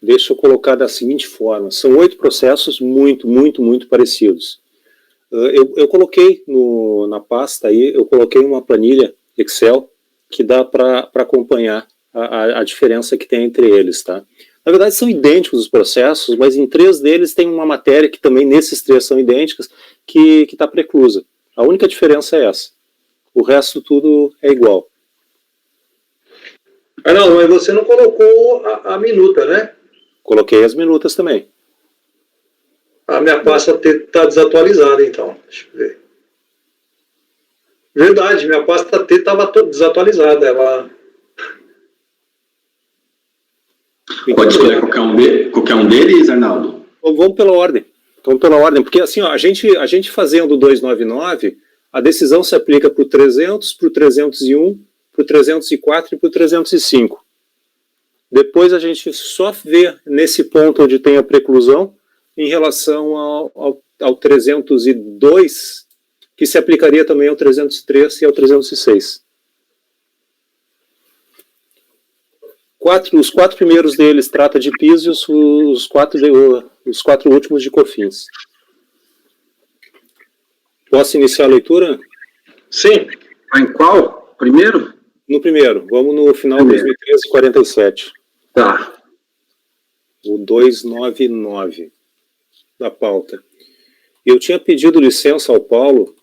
Deixa eu colocar da seguinte forma, são 8 processos muito parecidos. Eu coloquei na pasta aí, eu coloquei uma planilha Excel que dá para acompanhar a diferença que tem entre eles, tá? Na verdade são idênticos os processos, mas em 3 deles tem uma matéria que também nesses 3 são idênticas, que está preclusa. A única diferença é essa. O resto tudo é igual. Não, mas você não colocou a minuta, né? Coloquei as minutas também. A minha pasta está desatualizada, então. Deixa eu ver. Verdade, minha pasta T estava desatualizada. Ela... Pode escolher qualquer um deles, Arnaldo? Vamos pela ordem. Porque assim, ó, a gente fazendo o 299, a decisão se aplica para o 300, para o 301, para o 304 e para o 305. Depois a gente só vê nesse ponto onde tem a preclusão em relação ao 302, que se aplicaria também ao 303 e ao 306. Os 4 primeiros deles trata de PIS e os 4 últimos de COFINS. Posso iniciar a leitura? Sim. Em qual? Primeiro? No primeiro, vamos no final de Primeiro. 2013, 47. Tá. O 299 da pauta. Eu tinha pedido licença ao Paulo,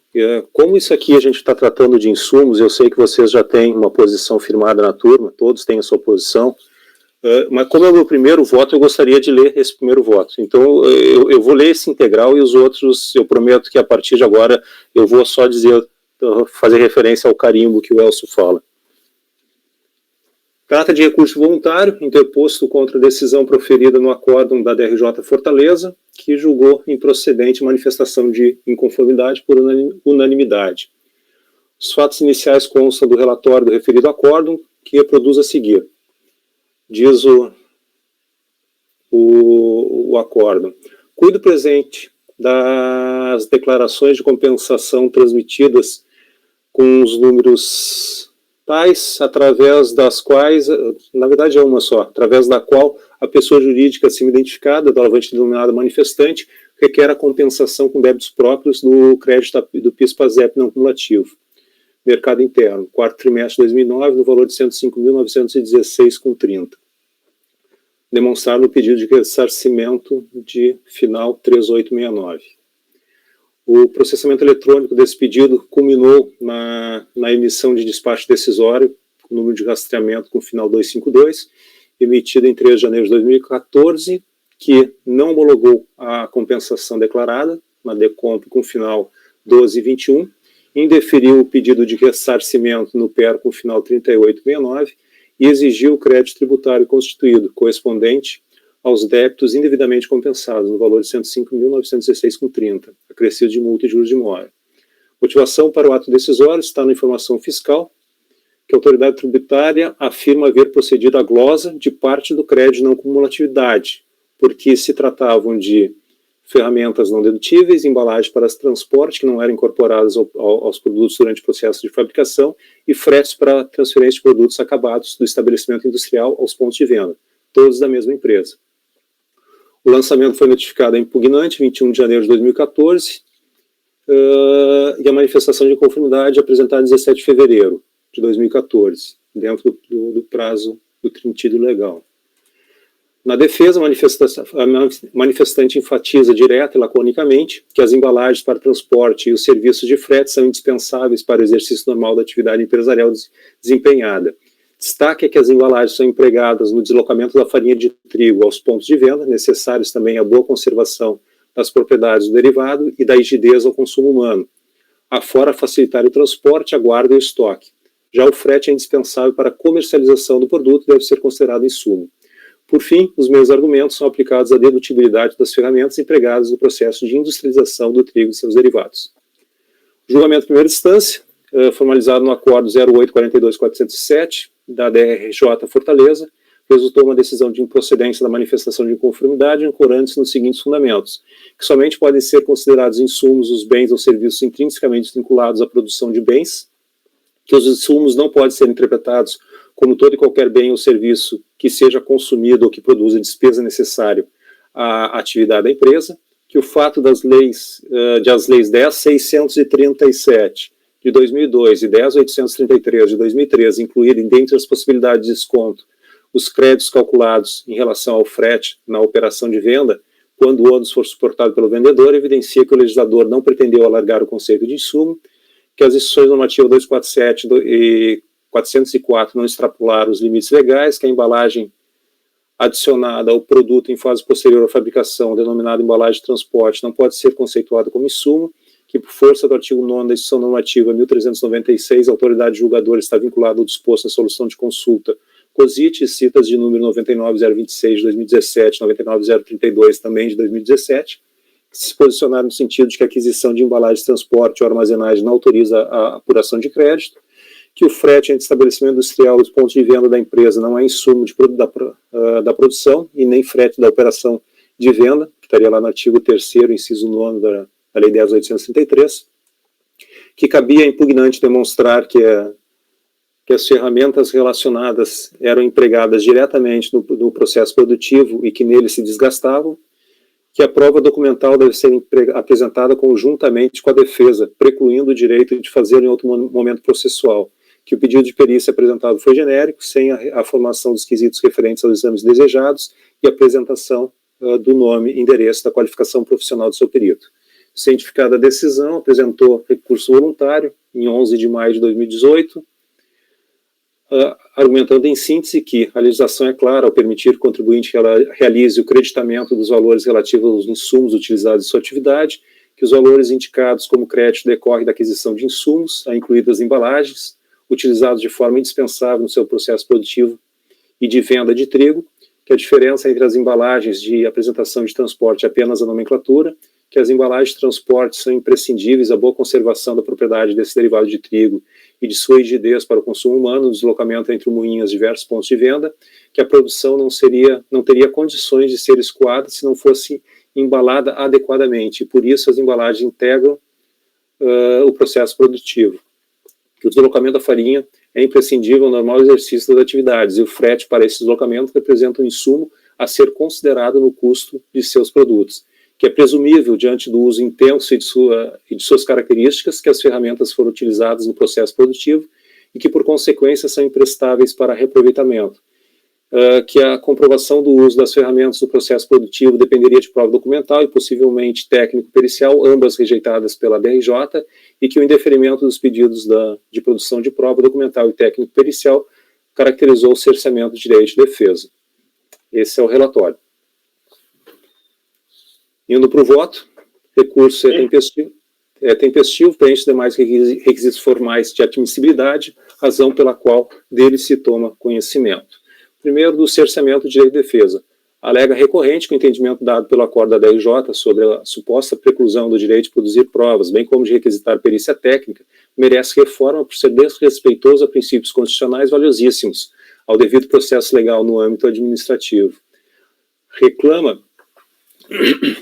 como isso aqui a gente está tratando de insumos, eu sei que vocês já têm uma posição firmada na turma, todos têm a sua posição, mas como é o meu primeiro voto, eu gostaria de ler esse primeiro voto. Então, eu vou ler esse integral e os outros, eu prometo que a partir de agora eu vou só dizer, fazer referência ao carimbo que o Elcio fala. Trata de recurso voluntário interposto contra a decisão proferida no acórdão da DRJ Fortaleza, que julgou improcedente manifestação de inconformidade por unanimidade. Os fatos iniciais constam do relatório do referido acórdão, que reproduz a seguir. Diz o acórdão. Cuido presente das declarações de compensação transmitidas com os números tais, através das quais, na verdade é uma só, através da qual a pessoa jurídica acima identificada, doravante denominada manifestante, requer a compensação com débitos próprios do crédito do PIS/PASEP não cumulativo. Mercado interno, quarto trimestre de 2009, no valor de R$ 105.916,30. Demonstrado no pedido de ressarcimento de final 3869. O processamento eletrônico desse pedido culminou na emissão de despacho decisório, com número de rastreamento com final 252, emitido em 3 de janeiro de 2014, que não homologou a compensação declarada, na DECOMP com final 1221, indeferiu o pedido de ressarcimento no PER com final 3869 e exigiu o crédito tributário constituído, correspondente aos débitos indevidamente compensados, no valor de R$ 105.916,30, acrescido de multa e juros de mora. Motivação para o ato decisório está na informação fiscal, que a autoridade tributária afirma haver procedido à glosa de parte do crédito de não cumulatividade, porque se tratavam de ferramentas não dedutíveis, embalagens para transporte que não eram incorporadas aos produtos durante o processo de fabricação e fretes para transferência de produtos acabados do estabelecimento industrial aos pontos de venda, todos da mesma empresa. O lançamento foi notificado a impugnante 21 de janeiro de 2014 e a manifestação de conformidade apresentada 17 de fevereiro de 2014, dentro do prazo do sentido legal. Na defesa, a manifestante enfatiza direta e laconicamente que as embalagens para transporte e os serviços de frete são indispensáveis para o exercício normal da atividade empresarial desempenhada. Destaque é que as embalagens são empregadas no deslocamento da farinha de trigo aos pontos de venda, necessários também a boa conservação das propriedades do derivado e da rigidez ao consumo humano, afora facilitar o transporte, a guarda e o estoque. Já o frete é indispensável para a comercialização do produto e deve ser considerado insumo. Por fim, os meus argumentos são aplicados à dedutibilidade das ferramentas empregadas no processo de industrialização do trigo e seus derivados. Julgamento de primeira instância, formalizado no acordo 0842-407 da DRJ Fortaleza, resultou uma decisão de improcedência da manifestação de inconformidade ancorando-se nos seguintes fundamentos, que somente podem ser considerados insumos os bens ou serviços intrinsecamente vinculados à produção de bens, que os insumos não podem ser interpretados como todo e qualquer bem ou serviço que seja consumido ou que produza despesa necessária à atividade da empresa, que o fato das leis, as leis 10.637 de 2002 e 10.833 de 2013 incluírem dentre as possibilidades de desconto os créditos calculados em relação ao frete na operação de venda, quando o ônus for suportado pelo vendedor, evidencia que o legislador não pretendeu alargar o conceito de insumo, que as instruções normativas 247 e 404 não extrapolaram os limites legais, que a embalagem adicionada ao produto em fase posterior à fabricação, denominada embalagem de transporte, não pode ser conceituada como insumo, que por força do artigo 9º da Instrução Normativa 1396, a autoridade julgadora está vinculada ao disposto na solução de consulta COSIT, citas de número 99026 de 2017, 99032 também de 2017, que se posicionaram no sentido de que a aquisição de embalagem de transporte ou armazenagem não autoriza a apuração de crédito, que o frete entre estabelecimento industrial e os pontos de venda da empresa não é insumo da produção e nem frete da operação de venda, que estaria lá no artigo 3º, inciso 9º da Lei 10.833, que cabia a impugnante demonstrar que as ferramentas relacionadas eram empregadas diretamente no processo produtivo e que nele se desgastavam, que a prova documental deve ser apresentada conjuntamente com a defesa, precluindo o direito de fazer em outro momento processual, que o pedido de perícia apresentado foi genérico, sem a formação dos quesitos referentes aos exames desejados e apresentação do nome, endereço da qualificação profissional do seu perito. Cientificada a decisão, apresentou recurso voluntário em 11 de maio de 2018, argumentando em síntese que a legislação é clara ao permitir que o contribuinte realize o creditamento dos valores relativos aos insumos utilizados em sua atividade, que os valores indicados como crédito decorrem da aquisição de insumos, incluídas embalagens, utilizados de forma indispensável no seu processo produtivo e de venda de trigo, que a diferença entre as embalagens de apresentação de transporte é apenas a nomenclatura, que as embalagens de transporte são imprescindíveis à boa conservação da propriedade desse derivado de trigo e de sua rigidez para o consumo humano, no deslocamento entre o moinho e os diversos pontos de venda, que a produção não teria condições de ser escoada se não fosse embalada adequadamente, e por isso as embalagens integram o processo produtivo, que o deslocamento da farinha é imprescindível ao normal exercício das atividades, e o frete para esse deslocamento representa um insumo a ser considerado no custo de seus produtos, que é presumível, diante do uso intenso e de suas características, que as ferramentas foram utilizadas no processo produtivo e que, por consequência, são imprestáveis para reaproveitamento. Que a comprovação do uso das ferramentas do processo produtivo dependeria de prova documental e possivelmente técnico-pericial, ambas rejeitadas pela DRJ, e que o indeferimento dos pedidos de produção de prova documental e técnico-pericial caracterizou o cerceamento de direito de defesa. Esse é o relatório. Indo para o voto, recurso é tempestivo, preenche os demais requisitos formais de admissibilidade, razão pela qual dele se toma conhecimento. Primeiro, do cerceamento de direito de defesa. Alega recorrente que o entendimento dado pelo acordo da DRJ sobre a suposta preclusão do direito de produzir provas, bem como de requisitar perícia técnica, merece reforma por ser desrespeitoso a princípios constitucionais valiosíssimos, ao devido processo legal no âmbito administrativo. Reclama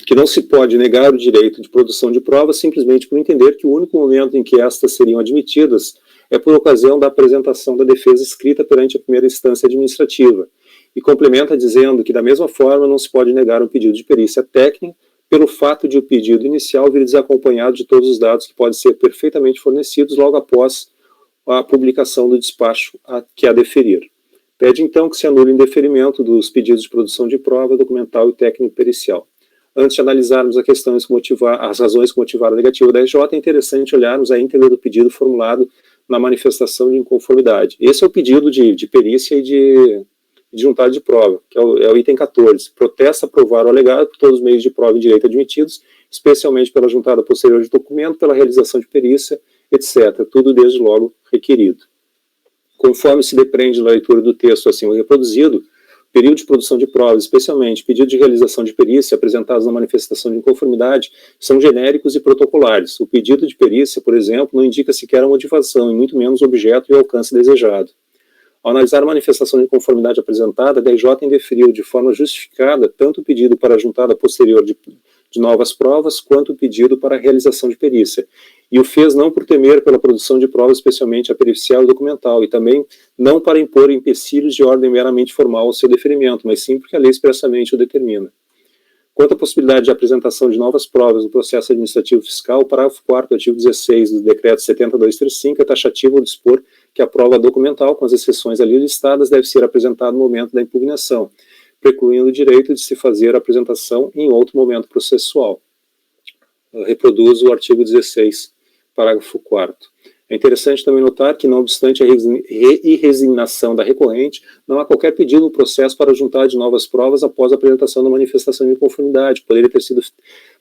que não se pode negar o direito de produção de provas simplesmente por entender que o único momento em que estas seriam admitidas é por ocasião da apresentação da defesa escrita perante a primeira instância administrativa, e complementa dizendo que, da mesma forma, não se pode negar um pedido de perícia técnica pelo fato de o pedido inicial vir desacompanhado de todos os dados que podem ser perfeitamente fornecidos logo após a publicação do despacho que a deferir. Pede, então, que se anule o indeferimento dos pedidos de produção de prova documental e técnico-pericial. Antes de analisarmos as razões que motivaram a negativa da RJ, é interessante olharmos a íntegra do pedido formulado na manifestação de inconformidade. Esse é o pedido de perícia e de juntada de prova, que é o item 14. Protesta aprovar o alegado por todos os meios de prova em direito admitidos, especialmente pela juntada posterior de documento, pela realização de perícia, etc. Tudo desde logo requerido. Conforme se depreende da leitura do texto assim reproduzido, período de produção de provas, especialmente pedido de realização de perícia apresentados na manifestação de inconformidade, são genéricos e protocolares. O pedido de perícia, por exemplo, não indica sequer a motivação, e muito menos o objeto e o alcance desejado. Ao analisar a manifestação de inconformidade apresentada, a DJ indeferiu de forma justificada tanto o pedido para a juntada posterior de novas provas, quanto o pedido para a realização de perícia. E o fez não por temer pela produção de provas, especialmente a pericial e documental, e também não para impor empecilhos de ordem meramente formal ao seu deferimento, mas sim porque a lei expressamente o determina. Quanto à possibilidade de apresentação de novas provas no processo administrativo fiscal, o parágrafo 4º do artigo 16 do decreto 70.235 é taxativo ao dispor que a prova documental, com as exceções ali listadas, deve ser apresentada no momento da impugnação, precluindo o direito de se fazer a apresentação em outro momento processual. Reproduz o artigo 16, parágrafo 4º. É interessante também notar que, não obstante a irresignação da recorrente, não há qualquer pedido no processo para juntar de novas provas após a apresentação da manifestação de inconformidade, que poderia ter sido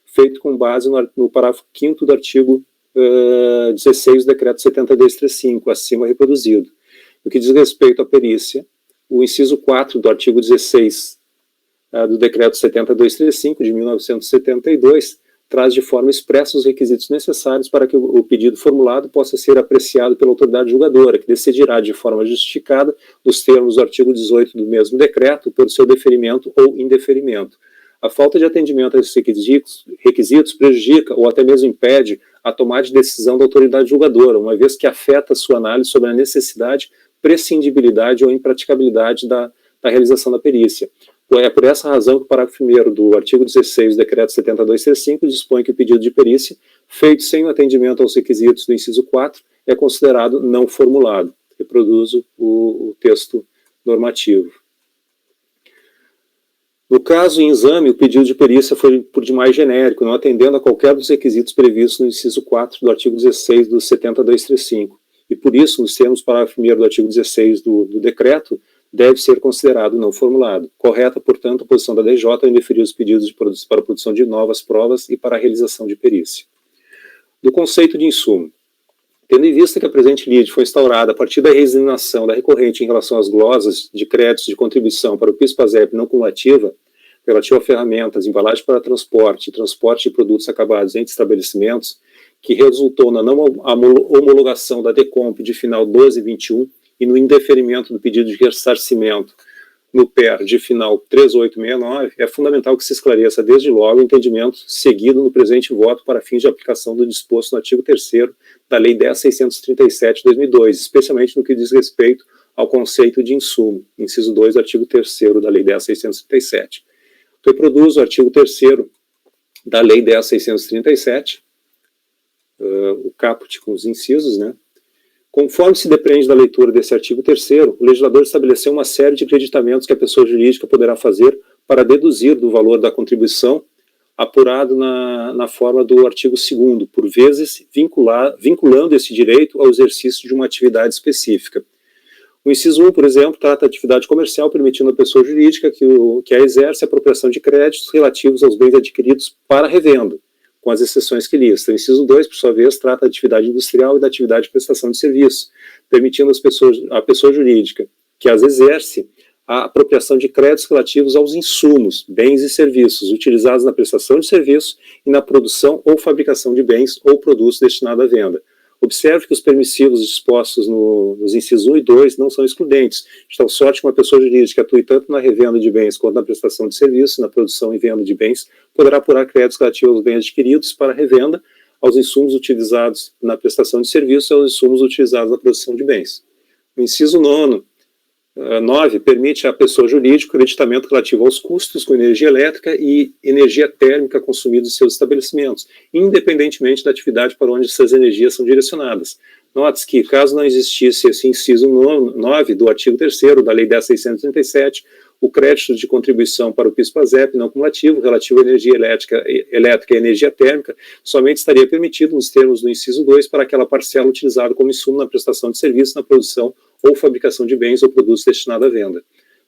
feito com base no parágrafo 5º do artigo 16 do decreto 7235, acima reproduzido. No que diz respeito à perícia, o inciso 4 do artigo 16 do decreto 7235, de 1972, traz de forma expressa os requisitos necessários para que o pedido formulado possa ser apreciado pela autoridade julgadora, que decidirá de forma justificada, nos termos do artigo 18 do mesmo decreto, por seu deferimento ou indeferimento. A falta de atendimento a esses requisitos prejudica ou até mesmo impede a tomada de decisão da autoridade julgadora, uma vez que afeta a sua análise sobre a necessidade, prescindibilidade ou impraticabilidade da realização da perícia. É por essa razão que o parágrafo 1º do artigo 16 do decreto 7235 dispõe que o pedido de perícia, feito sem o atendimento aos requisitos do inciso 4, é considerado não formulado. reproduzo o texto normativo. No caso em exame, o pedido de perícia foi por demais genérico, não atendendo a qualquer dos requisitos previstos no inciso 4 do artigo 16 do 70235. E por isso, nos termos do parágrafo 1º do artigo 16 do decreto, deve ser considerado não formulado. Correta, portanto, a posição da DJ em deferir os pedidos para a produção de novas provas e para a realização de perícia. Do conceito de insumo. Tendo em vista que a presente lide foi instaurada a partir da resignação da recorrente em relação às glosas de créditos de contribuição para o PIS/PASEP não cumulativa, relativa a ferramentas, embalagem para transporte e transporte de produtos acabados entre estabelecimentos, que resultou na não homologação da DECOMP de final 12/21 e no indeferimento do pedido de ressarcimento no PER de final 3869, é fundamental que se esclareça desde logo o entendimento seguido no presente voto para fins de aplicação do disposto no artigo 3º da Lei 10.637 de 2002, especialmente no que diz respeito ao conceito de insumo, inciso 2 do artigo 3º da Lei 10.637. Reproduzo o artigo 3º da Lei 10.637, o caput com os incisos, né? Conforme se depreende da leitura desse artigo 3º, o legislador estabeleceu uma série de acreditamentos que a pessoa jurídica poderá fazer para deduzir do valor da contribuição, apurado na forma do artigo 2º, por vezes vinculando esse direito ao exercício de uma atividade específica. O inciso 1, por exemplo, trata a atividade comercial, permitindo à pessoa jurídica que a exerce a apropriação de créditos relativos aos bens adquiridos para revenda, com as exceções que lista. O inciso 2, por sua vez, trata da atividade industrial e da atividade de prestação de serviço, permitindo à pessoa jurídica que as exerce a apropriação de créditos relativos aos insumos, bens e serviços utilizados na prestação de serviço e na produção ou fabricação de bens ou produtos destinados à venda. Observe que os permissivos dispostos nos incisos 1 e 2 não são excludentes, de tal sorte que uma pessoa jurídica que atue tanto na revenda de bens quanto na prestação de serviços, na produção e venda de bens, poderá apurar créditos relativos aos bens adquiridos para revenda, aos insumos utilizados na prestação de serviços e aos insumos utilizados na produção de bens. O inciso 9 permite à pessoa jurídica o creditamento relativo aos custos com energia elétrica e energia térmica consumidos em seus estabelecimentos, independentemente da atividade para onde essas energias são direcionadas. Note-se que, caso não existisse esse inciso 9 do artigo 3º da Lei 10.637, o crédito de contribuição para o PIS/PASEP não cumulativo, relativo à energia elétrica e energia térmica, somente estaria permitido, nos termos do inciso 2, para aquela parcela utilizada como insumo na prestação de serviço, na produção ou fabricação de bens ou produtos destinados à venda.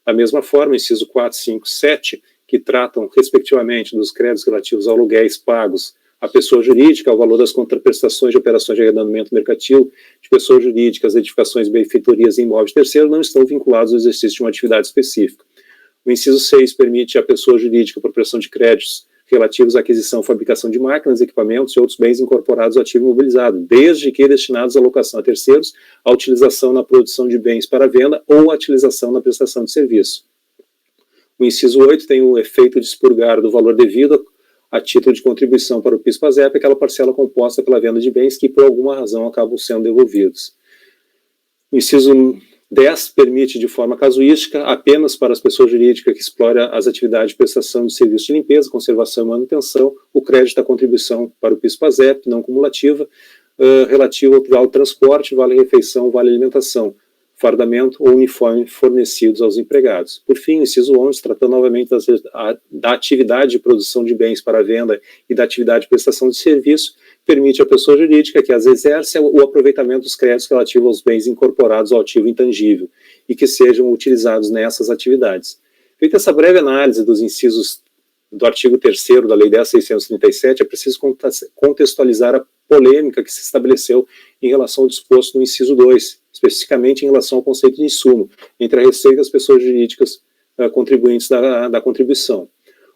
Da mesma forma, inciso 4, 5, 7, que tratam, respectivamente, dos créditos relativos a aluguéis pagos à pessoa jurídica, ao valor das contraprestações de operações de arrendamento mercantil de pessoas jurídicas, edificações, benfeitorias e imóveis terceiros, não estão vinculados ao exercício de uma atividade específica. O inciso 6 permite à pessoa jurídica a apropriação de créditos relativos à aquisição e fabricação de máquinas, equipamentos e outros bens incorporados ao ativo imobilizado, desde que destinados à locação a terceiros, à utilização na produção de bens para venda ou à utilização na prestação de serviço. O inciso 8 tem o efeito de expurgar do valor devido a título de contribuição para o PIS/PASEP aquela parcela composta pela venda de bens que, por alguma razão, acabam sendo devolvidos. O inciso 10 permite, de forma casuística, apenas para as pessoas jurídicas que explorem as atividades de prestação de serviço de limpeza, conservação e manutenção, o crédito da contribuição para o PIS/PASEP não cumulativa, relativo ao vale transporte, vale refeição, vale alimentação, fardamento ou uniforme fornecidos aos empregados. Por fim, o inciso 11, tratando novamente da atividade de produção de bens para venda e da atividade de prestação de serviço, permite à pessoa jurídica que as exerce o aproveitamento dos créditos relativos aos bens incorporados ao ativo intangível e que sejam utilizados nessas atividades. Feita essa breve análise dos incisos do artigo 3º da Lei 10.637, é preciso contextualizar a polêmica que se estabeleceu em relação ao disposto no inciso 2, especificamente em relação ao conceito de insumo, entre a receita e as pessoas jurídicas contribuintes da contribuição.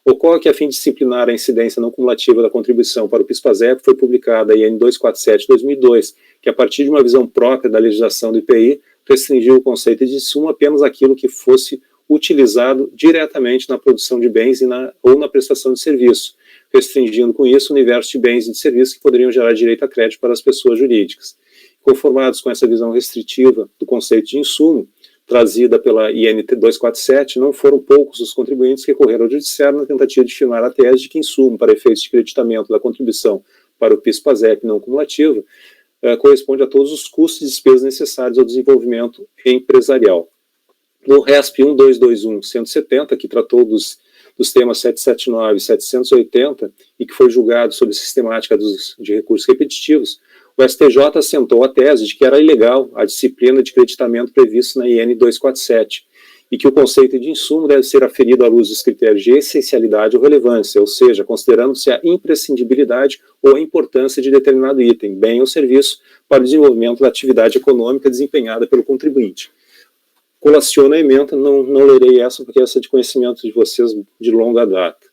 Ocorre que, a fim de disciplinar a incidência não cumulativa da contribuição para o PIS/PASEP, foi publicada a IN 247 de 2002, que, a partir de uma visão própria da legislação do IPI, restringiu o conceito de insumo apenas àquilo que fosse utilizado diretamente na produção de bens ou na prestação de serviço, restringindo com isso o universo de bens e de serviços que poderiam gerar direito a crédito para as pessoas jurídicas. Conformados com essa visão restritiva do conceito de insumo, trazida pela IN 247, não foram poucos os contribuintes que recorreram ao judiciário na tentativa de firmar a tese de que insumo para efeitos de creditamento da contribuição para o PIS/PASEP não cumulativo corresponde a todos os custos e despesas necessários ao desenvolvimento empresarial. No RESP 1221-170, que tratou dos temas 779 e 780, e que foi julgado sobre sistemática de recursos repetitivos, o STJ assentou a tese de que era ilegal a disciplina de creditamento prevista na IN 247, e que o conceito de insumo deve ser aferido à luz dos critérios de essencialidade ou relevância, ou seja, considerando-se a imprescindibilidade ou a importância de determinado item, bem ou serviço, para o desenvolvimento da atividade econômica desempenhada pelo contribuinte. Colaciono a ementa, não lerei essa, porque essa é de conhecimento de vocês de longa data.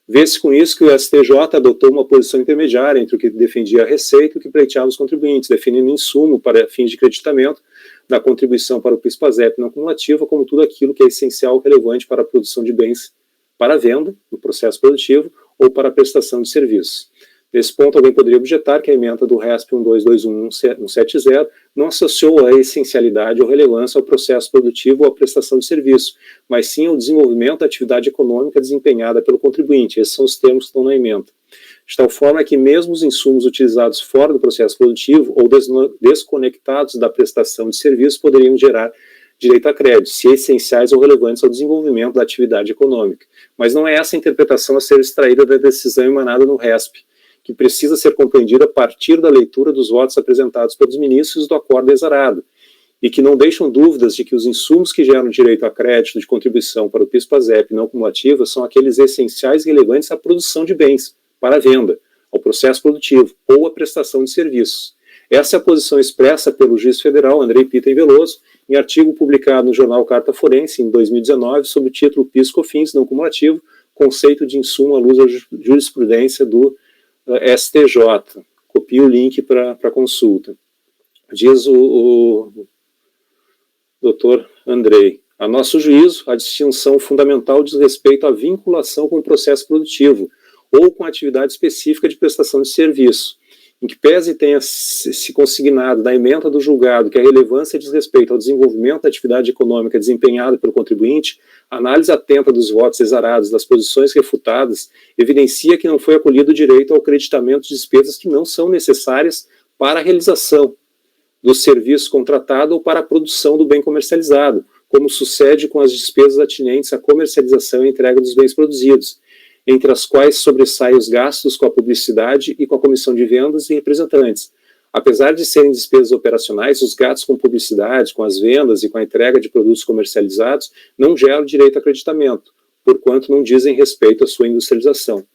Vê-se com isso que o STJ adotou uma posição intermediária entre o que defendia a receita e o que pleiteava os contribuintes, definindo insumo para fins de creditamento da contribuição para o PIS/PASEP não cumulativa como tudo aquilo que é essencial ou relevante para a produção de bens para a venda, no processo produtivo, ou para a prestação de serviços. Nesse ponto, alguém poderia objetar que a ementa do RESP 1221-170 não associou a essencialidade ou relevância ao processo produtivo ou à prestação de serviço, mas sim ao desenvolvimento da atividade econômica desempenhada pelo contribuinte. Esses são os termos que estão na ementa. De tal forma que mesmo os insumos utilizados fora do processo produtivo ou desconectados da prestação de serviço poderiam gerar direito a crédito, se essenciais ou relevantes ao desenvolvimento da atividade econômica. Mas não é essa a interpretação a ser extraída da decisão emanada no RESP, que precisa ser compreendida a partir da leitura dos votos apresentados pelos ministros do acordo exarado, e que não deixam dúvidas de que os insumos que geram direito a crédito de contribuição para o PIS/PASEP não cumulativa são aqueles essenciais e relevantes à produção de bens, para a venda, ao processo produtivo ou à prestação de serviços. Essa é a posição expressa pelo juiz federal Andrei Pita Veloso, em artigo publicado no jornal Carta Forense, em 2019, sob o título PIS/COFINS não cumulativo, conceito de insumo à luz da jurisprudência do STJ. Copie o link para consulta. Diz o doutor Andrei: a nosso juízo, a distinção fundamental diz respeito à vinculação com o processo produtivo ou com a atividade específica de prestação de serviço, em que pese tenha se consignado da ementa do julgado que a relevância diz respeito ao desenvolvimento da atividade econômica desempenhada pelo contribuinte, a análise atenta dos votos exarados das posições refutadas evidencia que não foi acolhido o direito ao creditamento de despesas que não são necessárias para a realização do serviço contratado ou para a produção do bem comercializado, como sucede com as despesas atinentes à comercialização e entrega dos bens produzidos, entre as quais sobressaem os gastos com a publicidade e com a comissão de vendas e representantes. Apesar de serem despesas operacionais, os gastos com publicidade, com as vendas e com a entrega de produtos comercializados não geram direito a creditamento, porquanto não dizem respeito à sua industrialização.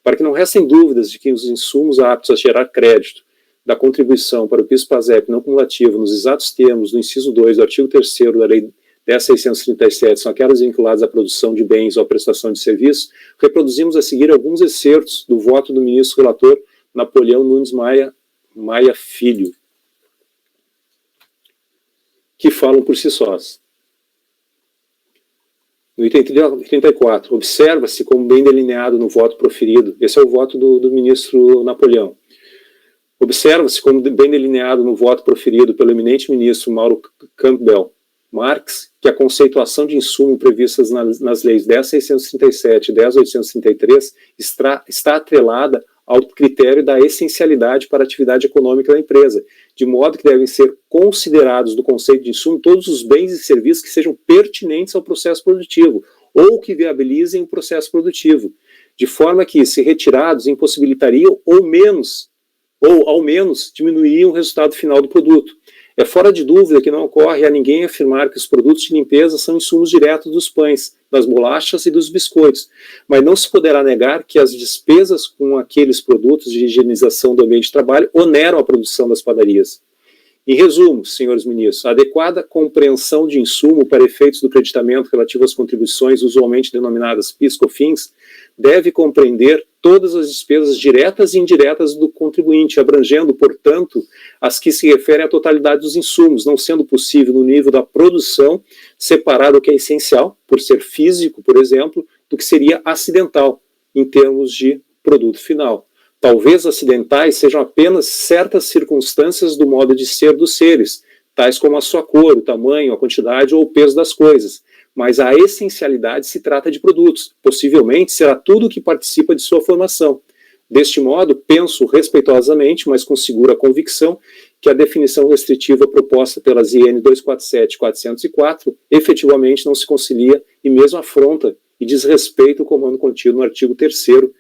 Para que não restem dúvidas de que os insumos aptos a gerar crédito da contribuição para o PIS/PASEP não cumulativo nos exatos termos do inciso 2 do artigo 3º da Lei 10.637 são aquelas vinculadas à produção de bens ou à prestação de serviços, reproduzimos a seguir alguns excertos do voto do ministro relator Napoleão Nunes Maia Filho, que falam por si sós. No item 34, observa-se como bem delineado no voto proferido, esse é o voto do ministro Napoleão, observa-se como bem delineado no voto proferido pelo eminente ministro Mauro Campbell Marx, que a conceituação de insumo previstas nas leis 10.637 e 10.833 está atrelada ao critério da essencialidade para a atividade econômica da empresa, de modo que devem ser considerados do conceito de insumo todos os bens e serviços que sejam pertinentes ao processo produtivo ou que viabilizem o processo produtivo, de forma que, se retirados, impossibilitariam ou ao menos diminuiriam o resultado final do produto. É fora de dúvida que não ocorre a ninguém afirmar que os produtos de limpeza são insumos diretos dos pães, das bolachas e dos biscoitos, mas não se poderá negar que as despesas com aqueles produtos de higienização do ambiente de trabalho oneram a produção das padarias. Em resumo, senhores ministros, a adequada compreensão de insumo para efeitos do creditamento relativo às contribuições usualmente denominadas PIS/COFINS deve compreender todas as despesas diretas e indiretas do contribuinte, abrangendo, portanto, as que se referem à totalidade dos insumos, não sendo possível, no nível da produção, separar o que é essencial, por ser físico, por exemplo, do que seria acidental, em termos de produto final. Talvez acidentais sejam apenas certas circunstâncias do modo de ser dos seres, tais como a sua cor, o tamanho, a quantidade ou o peso das coisas, mas a essencialidade se trata de produtos, possivelmente será tudo o que participa de sua formação, Deste modo, penso respeitosamente, mas com segura convicção, que a definição restritiva proposta pelas IN 247 e 404 efetivamente não se concilia e mesmo afronta e desrespeita o comando contido no artigo 3º,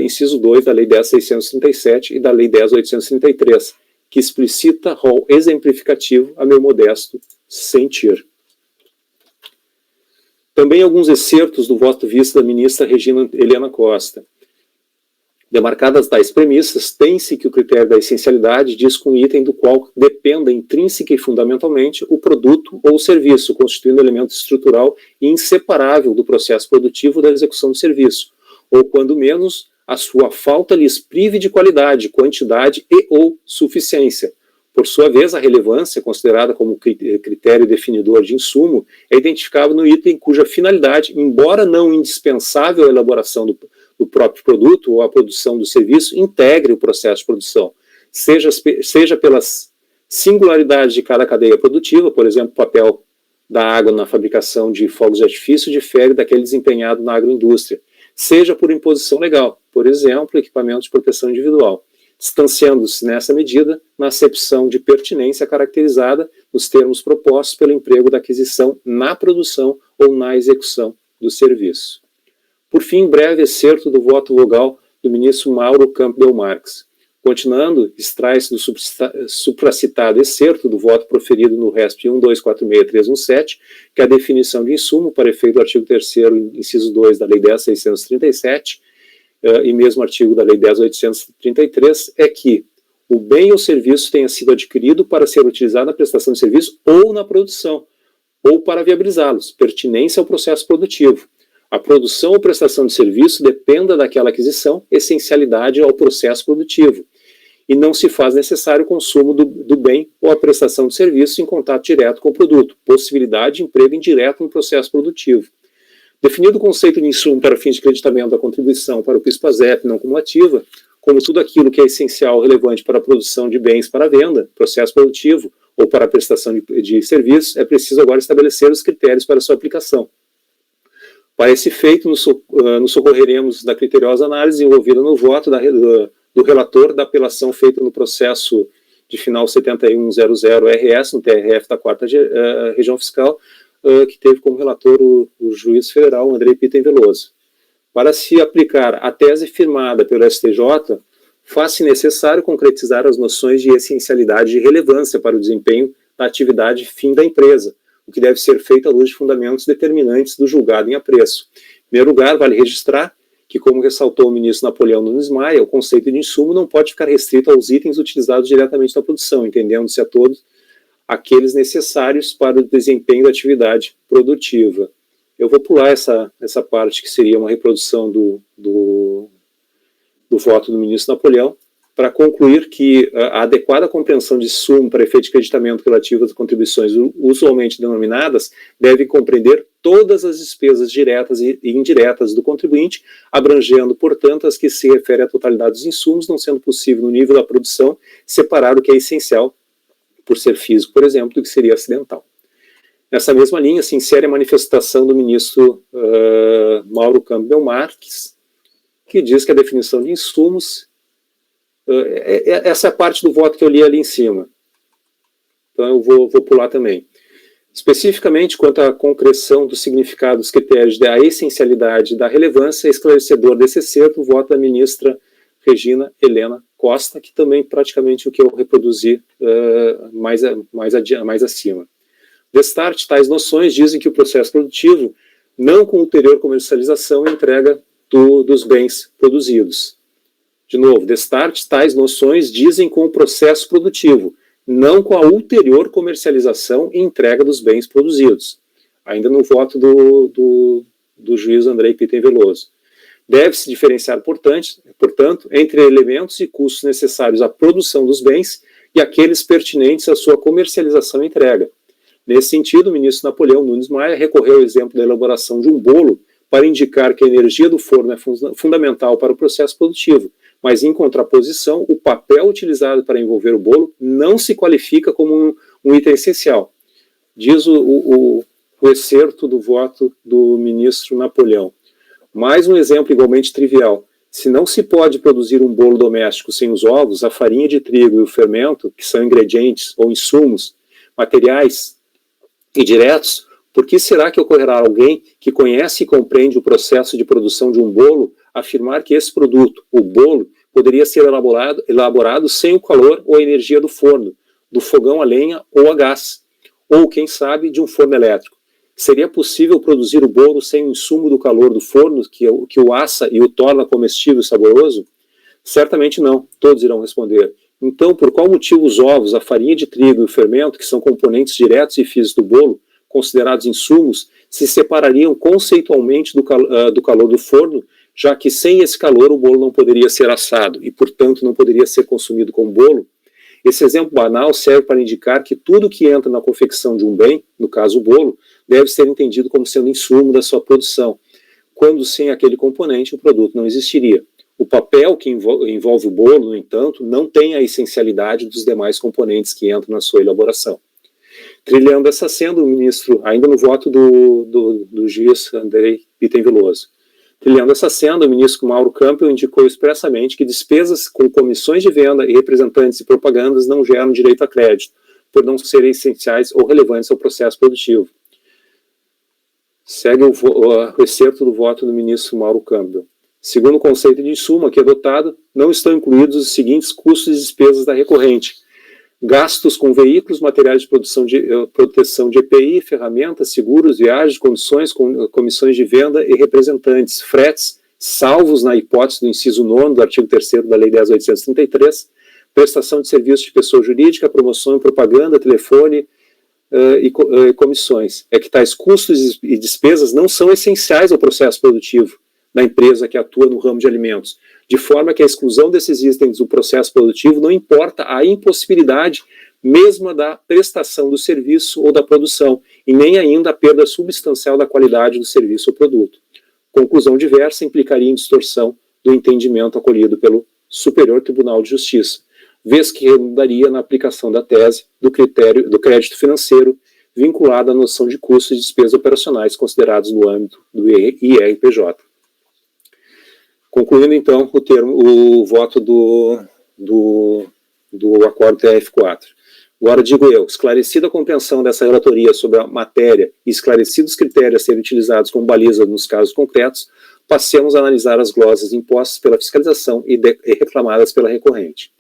inciso 2 da Lei 10.637 e da Lei 10.833, que explicita rol exemplificativo a meu modesto sentir. Também alguns excertos do voto visto da ministra Regina Helena Costa. Demarcadas tais premissas, tem-se que o critério da essencialidade diz com um item do qual dependa intrínseca e fundamentalmente o produto ou o serviço, constituindo elemento estrutural e inseparável do processo produtivo da execução do serviço, ou, quando menos, a sua falta lhes prive de qualidade, quantidade e ou suficiência. Por sua vez, a relevância, considerada como critério definidor de insumo, é identificável no item cuja finalidade, embora não indispensável à elaboração do próprio produto ou à produção do serviço, integre o processo de produção, seja pelas singularidades de cada cadeia produtiva, por exemplo, o papel da água na fabricação de fogos de artifício difere daquele desempenhado na agroindústria, seja por imposição legal, por exemplo, equipamento de proteção individual, distanciando-se nessa medida na acepção de pertinência caracterizada nos termos propostos pelo emprego da aquisição na produção ou na execução do serviço. Por fim, breve excerto do voto vogal do ministro Mauro Campbell Marques. Continuando, extrai-se do supracitado excerto do voto proferido no RESP 1246317, que a definição de insumo, para efeito do artigo 3º, inciso 2 da Lei 10.637, e mesmo artigo da Lei 10.833, é que o bem ou serviço tenha sido adquirido para ser utilizado na prestação de serviço ou na produção, ou para viabilizá-los, pertinência ao processo produtivo. A produção ou prestação de serviço dependa daquela aquisição, essencialidade ao processo produtivo, e não se faz necessário o consumo do bem ou a prestação de serviço em contato direto com o produto, possibilidade de emprego indireto no processo produtivo. Definido o conceito de insumo para fins de creditamento da contribuição para o PIS/PASEP não cumulativa, como tudo aquilo que é essencial ou relevante para a produção de bens para a venda, processo produtivo ou para a prestação de serviços, é preciso agora estabelecer os critérios para sua aplicação. Para esse feito, nos socorreremos da criteriosa análise envolvida no voto do relator da apelação feita no processo de final 7100-RS, no TRF da 4ª Região Fiscal, que teve como relator o juiz federal Andrei Pitten Veloso. Para se aplicar a tese firmada pelo STJ, faz-se necessário concretizar as noções de essencialidade e relevância para o desempenho da atividade fim da empresa, o que deve ser feito à luz de fundamentos determinantes do julgado em apreço. Em primeiro lugar, vale registrar que, como ressaltou o ministro Napoleão Nunes Maia, o conceito de insumo não pode ficar restrito aos itens utilizados diretamente na produção, entendendo-se a todos aqueles necessários para o desempenho da atividade produtiva. Eu vou pular essa parte que seria uma reprodução do voto do ministro Napoleão, para concluir que a adequada compreensão de insumo para efeito de creditamento relativo às contribuições usualmente denominadas deve compreender todas as despesas diretas e indiretas do contribuinte, abrangendo, portanto, as que se referem à totalidade dos insumos, não sendo possível, no nível da produção, separar o que é essencial, por ser físico, por exemplo, do que seria acidental. Nessa mesma linha, se insere a manifestação do ministro Mauro Campbell Marques, que diz que a definição de insumos, essa é a parte do voto que eu li ali em cima, então eu vou pular também. Especificamente quanto à concreção do significado dos critérios da essencialidade e da relevância, é esclarecedor desse excerto o voto da ministra Regina Helena Costa, que também praticamente o que eu reproduzi mais acima. Destarte, tais noções dizem que o processo produtivo, não com ulterior comercialização e entrega dos bens produzidos. De novo, destarte, tais noções dizem com o processo produtivo, não com a ulterior comercialização e entrega dos bens produzidos. Ainda no voto do juiz Andrei Pitten Veloso. Deve-se diferenciar, portanto, entre elementos e custos necessários à produção dos bens e aqueles pertinentes à sua comercialização e entrega. Nesse sentido, o ministro Napoleão Nunes Maia recorreu ao exemplo da elaboração de um bolo para indicar que a energia do forno é fundamental para o processo produtivo, mas, em contraposição, o papel utilizado para envolver o bolo não se qualifica como um item essencial. Diz o excerto do voto do ministro Napoleão. Mais um exemplo igualmente trivial. Se não se pode produzir um bolo doméstico sem os ovos, a farinha de trigo e o fermento, que são ingredientes ou insumos, materiais e diretos, por que será que ocorrerá alguém que conhece e compreende o processo de produção de um bolo afirmar que esse produto, o bolo, poderia ser elaborado sem o calor ou a energia do forno, do fogão a lenha ou a gás, ou, quem sabe, de um forno elétrico? Seria possível produzir o bolo sem o insumo do calor do forno, que o assa e o torna comestível e saboroso? Certamente não, todos irão responder. Então, por qual motivo os ovos, a farinha de trigo e o fermento, que são componentes diretos e físicos do bolo, considerados insumos, se separariam conceitualmente do calor do forno, já que sem esse calor o bolo não poderia ser assado e, portanto, não poderia ser consumido como bolo? Esse exemplo banal serve para indicar que tudo que entra na confecção de um bem, no caso o bolo, deve ser entendido como sendo insumo da sua produção, quando sem aquele componente o produto não existiria. O papel que envolve o bolo, no entanto, não tem a essencialidade dos demais componentes que entram na sua elaboração. Trilhando essa senda, o ministro, ainda no voto do juiz Andrei Pitem Veloso, trilhando essa senda, o ministro Mauro Campbell indicou expressamente que despesas com comissões de venda e representantes e propagandas não geram direito a crédito, por não serem essenciais ou relevantes ao processo produtivo. Segue o excerto do voto do ministro Mauro Campbell. Segundo o conceito de insumo aqui adotado, não estão incluídos os seguintes custos e despesas da recorrente: gastos com veículos, materiais de proteção de EPI, ferramentas, seguros, viagens, comissões de venda e representantes, fretes, salvos na hipótese do inciso 9 do artigo 3º da Lei 10.833, prestação de serviço de pessoa jurídica, promoção e propaganda, telefone e comissões. É que tais custos e despesas não são essenciais ao processo produtivo da empresa que atua no ramo de alimentos, de forma que a exclusão desses itens do processo produtivo não importa a impossibilidade mesmo da prestação do serviço ou da produção, e nem ainda a perda substancial da qualidade do serviço ou produto. Conclusão diversa implicaria em distorção do entendimento acolhido pelo Superior Tribunal de Justiça, vez que redundaria na aplicação da tese do critério do crédito financeiro vinculado à noção de custos e despesas operacionais considerados no âmbito do IRPJ. Concluindo, então, o voto do acordo TRF4. Agora digo eu, esclarecida a compreensão dessa relatoria sobre a matéria e esclarecidos os critérios a serem utilizados como baliza nos casos concretos, passemos a analisar as glosas impostas pela fiscalização e reclamadas pela recorrente.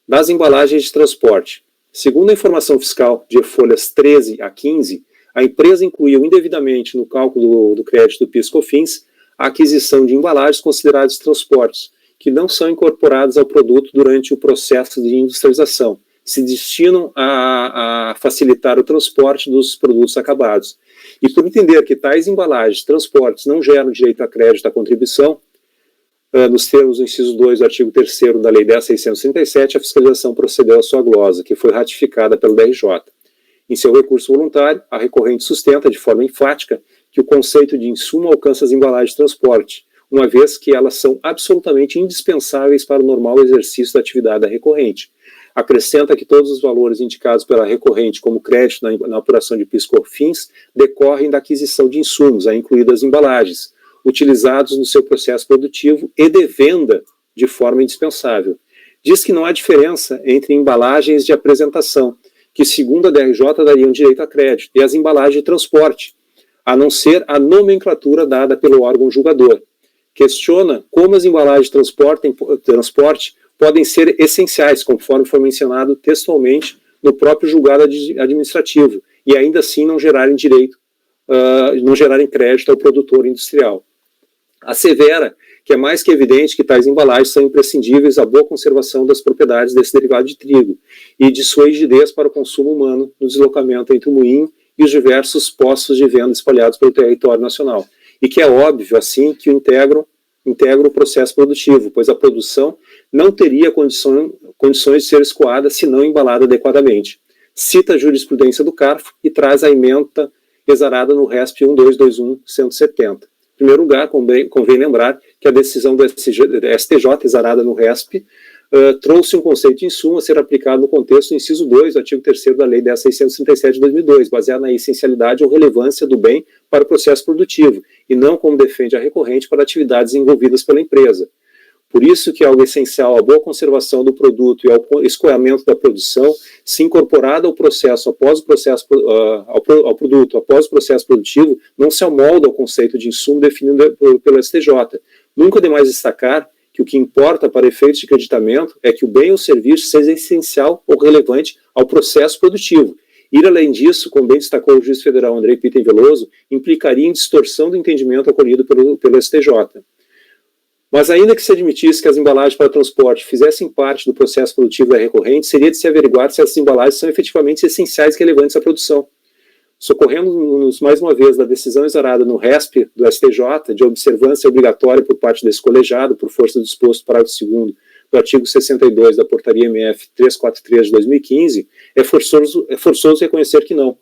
Das embalagens de transporte. Segundo a informação fiscal de folhas 13 a 15, a empresa incluiu indevidamente no cálculo do crédito do PIS/COFINS a aquisição de embalagens consideradas transportes, que não são incorporadas ao produto durante o processo de industrialização, se destinam a facilitar o transporte dos produtos acabados. E por entender que tais embalagens, transportes, não geram direito a crédito à contribuição, nos termos do inciso 2 do artigo 3º da Lei 10.637, a fiscalização procedeu à sua glosa, que foi ratificada pelo DRJ. Em seu recurso voluntário, a recorrente sustenta de forma enfática que o conceito de insumo alcança as embalagens de transporte, uma vez que elas são absolutamente indispensáveis para o normal exercício da atividade da recorrente. Acrescenta que todos os valores indicados pela recorrente como crédito na apuração de PIS/COFINS decorrem da aquisição de insumos, incluídas as embalagens, utilizados no seu processo produtivo e de venda de forma indispensável. Diz que não há diferença entre embalagens de apresentação, que segundo a DRJ dariam direito a crédito, e as embalagens de transporte, a não ser a nomenclatura dada pelo órgão julgador. Questiona como as embalagens de transporte podem ser essenciais, conforme foi mencionado textualmente no próprio julgado administrativo, e ainda assim não gerarem crédito ao produtor industrial. Assevera que é mais que evidente que tais embalagens são imprescindíveis à boa conservação das propriedades desse derivado de trigo e de sua rigidez para o consumo humano no deslocamento entre o moinho e os diversos postos de venda espalhados pelo território nacional, e que é óbvio, assim, que integra o processo produtivo, pois a produção não teria condições de ser escoada se não embalada adequadamente. Cita a jurisprudência do CARF e traz a ementa exarada no RESP 1221-170. Em primeiro lugar, convém lembrar que a decisão do STJ exarada no RESP trouxe um conceito de insumo a ser aplicado no contexto do inciso 2 do artigo 3º da Lei 10.637 de 2002, baseado na essencialidade ou relevância do bem para o processo produtivo, e não como defende a recorrente para atividades envolvidas pela empresa. Por isso que é algo essencial a boa conservação do produto e ao escoamento da produção, se incorporado ao processo, após o processo, ao produto, após o processo produtivo, não se amolda ao conceito de insumo definido pelo STJ. Nunca é demais destacar que o que importa para efeitos de creditamento é que o bem ou serviço seja essencial ou relevante ao processo produtivo. Ir além disso, como bem destacou o juiz federal Andrei Pitten Veloso, implicaria em distorção do entendimento acolhido pelo STJ. Mas ainda que se admitisse que as embalagens para transporte fizessem parte do processo produtivo da recorrente, seria de se averiguar se essas embalagens são efetivamente essenciais e relevantes à produção. Socorrendo-nos mais uma vez da decisão exarada no RESP do STJ de observância obrigatória por parte desse colegiado, por força do disposto parágrafo 2º do artigo 62 da Portaria MF 343 de 2015, é forçoso reconhecer que não.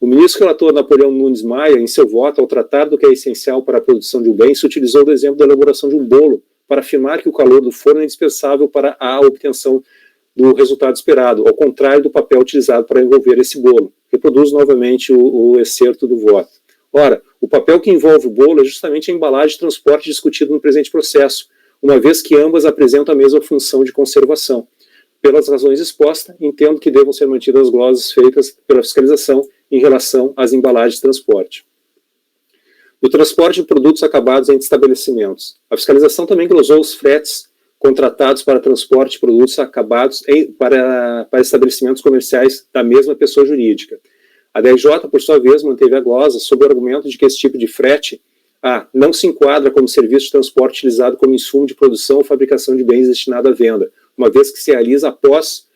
O ministro relator Napoleão Nunes Maia, em seu voto, ao tratar do que é essencial para a produção de um bem, se utilizou do exemplo da elaboração de um bolo para afirmar que o calor do forno é indispensável para a obtenção do resultado esperado, ao contrário do papel utilizado para envolver esse bolo. Reproduz novamente o excerto do voto. Ora, o papel que envolve o bolo é justamente a embalagem de transporte discutido no presente processo, uma vez que ambas apresentam a mesma função de conservação. Pelas razões expostas, entendo que devam ser mantidas as glosas feitas pela fiscalização em relação às embalagens de transporte. No transporte de produtos acabados entre estabelecimentos, a fiscalização também glosou os fretes contratados para transporte de produtos acabados para estabelecimentos comerciais da mesma pessoa jurídica. A DRJ, por sua vez, manteve a glosa sob o argumento de que esse tipo de frete não se enquadra como serviço de transporte utilizado como insumo de produção ou fabricação de bens destinado à venda, uma vez que se realiza após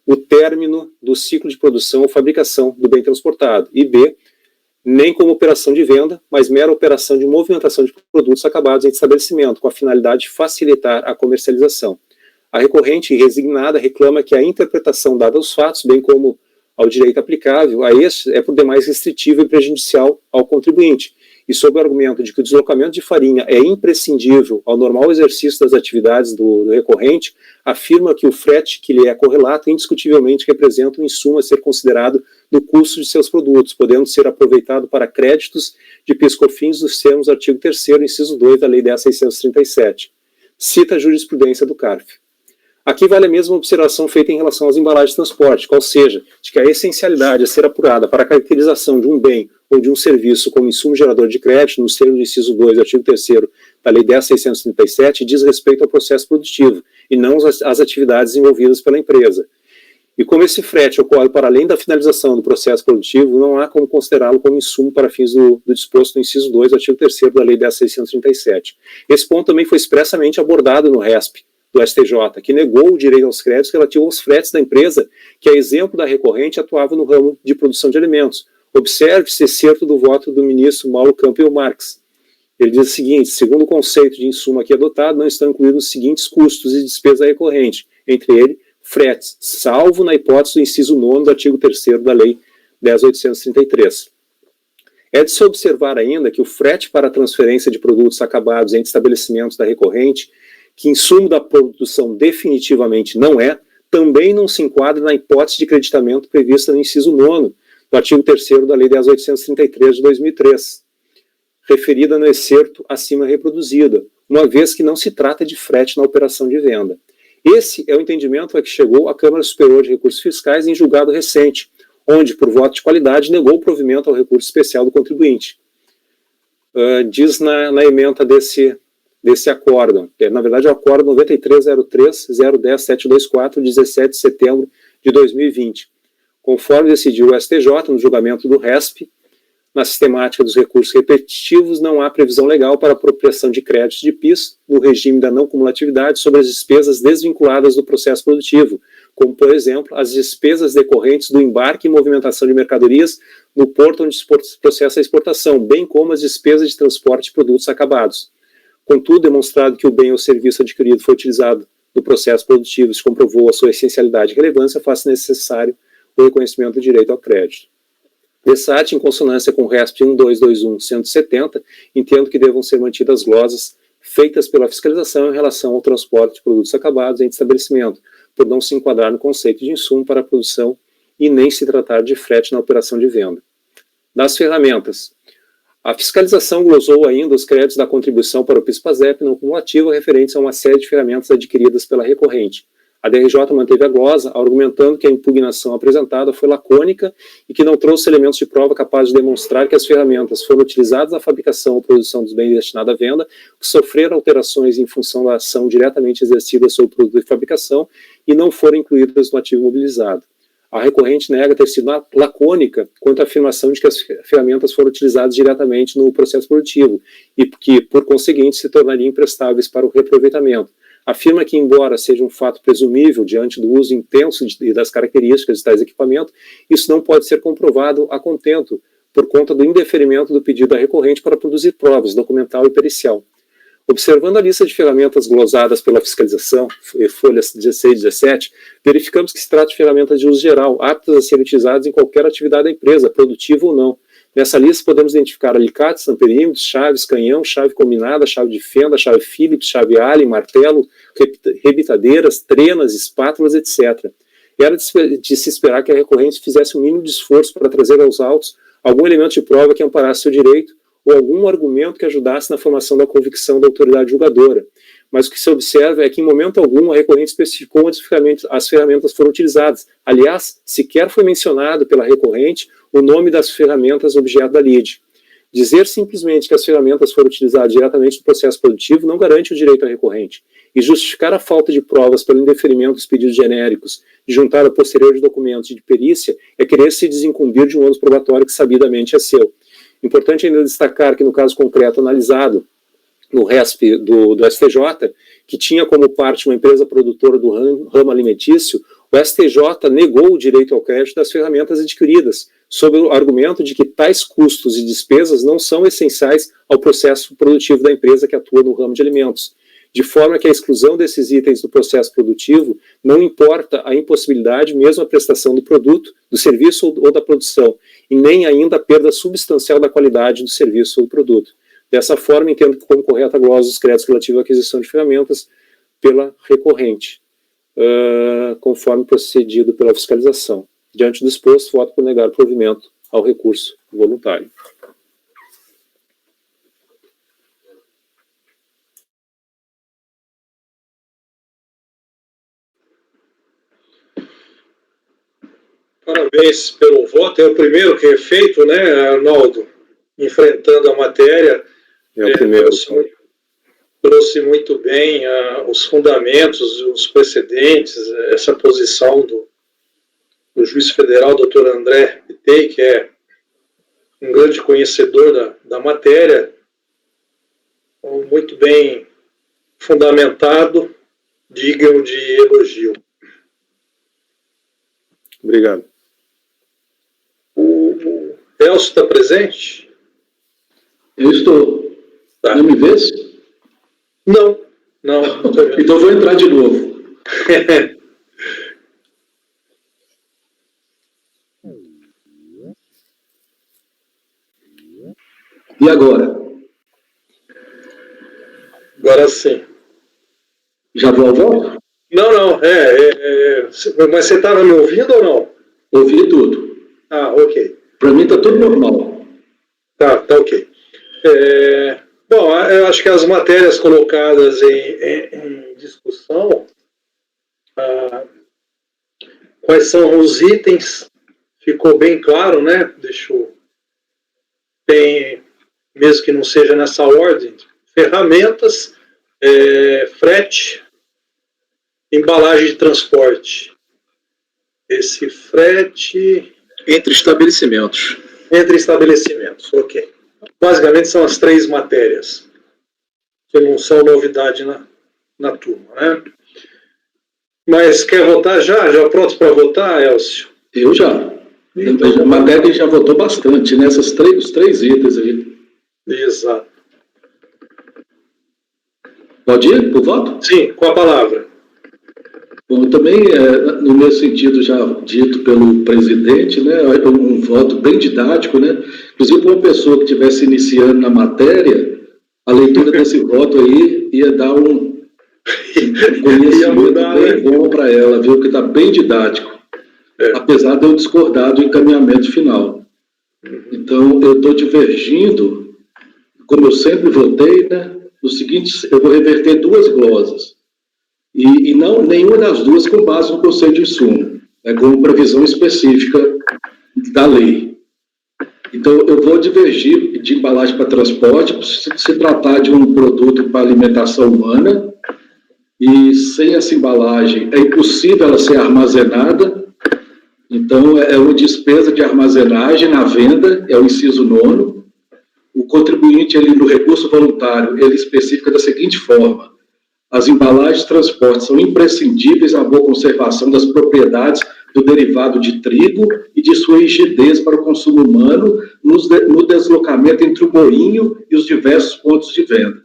o término do ciclo de produção ou fabricação do bem transportado, e B, nem como operação de venda, mas mera operação de movimentação de produtos acabados em estabelecimento, com a finalidade de facilitar a comercialização. A recorrente, resignada, reclama que a interpretação dada aos fatos, bem como ao direito aplicável a este, é por demais restritiva e prejudicial ao contribuinte, e sob o argumento de que o deslocamento de farinha é imprescindível ao normal exercício das atividades do recorrente, afirma que o frete que lhe é correlato indiscutivelmente representa um insumo a ser considerado no custo de seus produtos, podendo ser aproveitado para créditos de PIS/COFINS dos termos do artigo 3º, inciso 2 da Lei 10.637. Cita a jurisprudência do CARF. Aqui vale a mesma observação feita em relação às embalagens de transporte, qual seja, de que a essencialidade a ser apurada para a caracterização de um bem ou de um serviço como insumo gerador de crédito, nos termos do inciso 2 do artigo 3º da Lei 10.637, diz respeito ao processo produtivo, e não às atividades envolvidas pela empresa. E como esse frete ocorre para além da finalização do processo produtivo, não há como considerá-lo como insumo para fins do disposto no inciso 2 do artigo 3º da Lei 10.637. Esse ponto também foi expressamente abordado no RESP do STJ, que negou o direito aos créditos relativo aos fretes da empresa, que, a exemplo da recorrente, atuava no ramo de produção de alimentos. Observe-se excerto do voto do ministro Mauro Campbell Marx. Ele diz o seguinte: segundo o conceito de insumo aqui adotado, não estão incluídos os seguintes custos e despesa recorrente, entre eles, fretes, salvo na hipótese do inciso 9 do artigo 3º da Lei 10.833. É de se observar ainda que o frete para a transferência de produtos acabados entre estabelecimentos da recorrente, que insumo da produção definitivamente não é, também não se enquadra na hipótese de creditamento prevista no inciso 9 do artigo 3º da Lei 10.833 de 2003, referida no excerto acima reproduzida, uma vez que não se trata de frete na operação de venda. Esse é o entendimento a que chegou a Câmara Superior de Recursos Fiscais em julgado recente, onde, por voto de qualidade, negou o provimento ao recurso especial do contribuinte. Diz na ementa desse acórdão, que na verdade é o acórdão 9303-010-724, 17 de setembro de 2020. Conforme decidiu o STJ, no julgamento do RESP, na sistemática dos recursos repetitivos, não há previsão legal para apropriação de créditos de PIS no regime da não cumulatividade sobre as despesas desvinculadas do processo produtivo, como, por exemplo, as despesas decorrentes do embarque e movimentação de mercadorias no porto onde se processa a exportação, bem como as despesas de transporte de produtos acabados. Contudo, demonstrado que o bem ou serviço adquirido foi utilizado no processo produtivo e se comprovou a sua essencialidade e relevância, faz-se necessário o reconhecimento do direito ao crédito. Dessate, em consonância com o RESP 1221-170, entendo que devam ser mantidas glosas feitas pela fiscalização em relação ao transporte de produtos acabados em estabelecimento, por não se enquadrar no conceito de insumo para a produção e nem se tratar de frete na operação de venda. Das ferramentas, A fiscalização glosou ainda os créditos da contribuição para o PIS/PASEP não cumulativo referentes a uma série de ferramentas adquiridas pela recorrente. A DRJ manteve a glosa, argumentando que a impugnação apresentada foi lacônica e que não trouxe elementos de prova capazes de demonstrar que as ferramentas foram utilizadas na fabricação ou produção dos bens destinados à venda, que sofreram alterações em função da ação diretamente exercida sobre o produto de fabricação e não foram incluídas no ativo mobilizado. A recorrente nega ter sido lacônica quanto à afirmação de que as ferramentas foram utilizadas diretamente no processo produtivo e que, por conseguinte, se tornariam imprestáveis para o reaproveitamento. Afirma que, embora seja um fato presumível diante do uso intenso e das características de tais equipamentos, isso não pode ser comprovado a contento, por conta do indeferimento do pedido da recorrente para produzir provas, documental e pericial. Observando a lista de ferramentas glosadas pela fiscalização, folhas 16 e 17, verificamos que se trata de ferramentas de uso geral, aptas a serem utilizadas em qualquer atividade da empresa, produtiva ou não. Nessa lista podemos identificar alicates, amperímetros, chaves, canhão, chave combinada, chave de fenda, chave Phillips, chave Allen, martelo, rebitadeiras, trenas, espátulas, etc. Era de se esperar que a recorrente fizesse o mínimo de esforço para trazer aos autos algum elemento de prova que amparasse seu direito ou algum argumento que ajudasse na formação da convicção da autoridade julgadora. Mas o que se observa é que, em momento algum, a recorrente especificou onde as ferramentas foram utilizadas. Aliás, sequer foi mencionado pela recorrente o nome das ferramentas objeto da lide. Dizer simplesmente que as ferramentas foram utilizadas diretamente no processo produtivo não garante o direito à recorrente. E justificar a falta de provas pelo indeferimento dos pedidos genéricos, de juntar a posterior de documentos de perícia, é querer se desincumbir de um ônus probatório que sabidamente é seu. Importante ainda destacar que, no caso concreto analisado, no RESP do STJ, que tinha como parte uma empresa produtora do ramo alimentício, o STJ negou o direito ao crédito das ferramentas adquiridas, sob o argumento de que tais custos e despesas não são essenciais ao processo produtivo da empresa que atua no ramo de alimentos, de forma que a exclusão desses itens do processo produtivo não importa a impossibilidade, mesmo a prestação do produto, do serviço ou da produção, e nem ainda a perda substancial da qualidade do serviço ou do produto. Dessa forma, entendo que como correta a glosa dos créditos relativos à aquisição de ferramentas pela recorrente, conforme procedido pela fiscalização. Diante do exposto, voto por negar o provimento ao recurso voluntário. Parabéns pelo voto. É o primeiro que é feito, né, Arnaldo? Enfrentando a matéria. É o primeiro. Trouxe muito bem os fundamentos, os precedentes, essa posição do juiz federal, doutor André Pitei, que é um grande conhecedor da matéria, muito bem fundamentado, digno de elogio. Obrigado. O Elcio está presente? Eu estou. Tá. Não me vês? Não. Então vou entrar de novo. E agora? Agora sim. Já vou ao voto? Não. Mas você estava me ouvindo ou não? Ouvi tudo. Ah, ok. Para mim está tudo normal. Tá ok. Bom, eu acho que as matérias colocadas em discussão, quais são os itens, ficou bem claro, né? Tem, mesmo que não seja nessa ordem, ferramentas, frete, embalagem de transporte. Esse frete... Entre estabelecimentos. Entre estabelecimentos, ok. Basicamente são as três matérias, que não são novidade na turma, né? Mas quer votar já? Já pronto para votar, Elcio? Eu já. Então, a matéria já votou bastante nessas os três itens aí. Exato. Pode ir para o voto? Sim, com a palavra. Bom, também, no mesmo sentido já dito pelo presidente, né, um voto bem didático, né? Inclusive, para uma pessoa que estivesse iniciando na matéria, a leitura desse voto aí ia dar um conhecimento bem bom para ela, viu? Que está bem didático, apesar de eu discordar do encaminhamento final. Então, eu estou divergindo como eu sempre votei, né, no seguinte, eu vou reverter 2 glosas. E não nenhuma das duas com base no conceito de insumo, né, como previsão específica da lei. Então, eu vou divergir de embalagem para transporte, se tratar de um produto para alimentação humana, e sem essa embalagem é impossível ela ser armazenada. Então, é uma despesa de armazenagem na venda, é o inciso 9º. O contribuinte, ele, no recurso voluntário, ele especifica da seguinte forma: as embalagens de transporte são imprescindíveis à boa conservação das propriedades do derivado de trigo e de sua rigidez para o consumo humano no deslocamento entre o moinho e os diversos pontos de venda.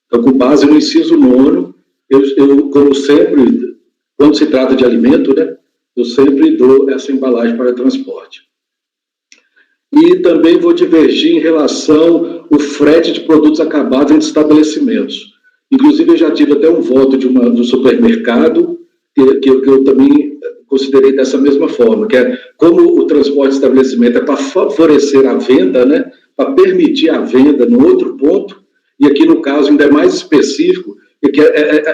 Então, com base no inciso 9º, eu, como sempre, quando se trata de alimento, né, eu sempre dou essa embalagem para transporte. E também vou divergir em relação ao frete de produtos acabados em estabelecimentos. Inclusive, eu já tive até um voto do supermercado, que eu também considerei dessa mesma forma, que é como o transporte de estabelecimento é para favorecer a venda, né, para permitir a venda no outro ponto, e aqui no caso ainda é mais específico, que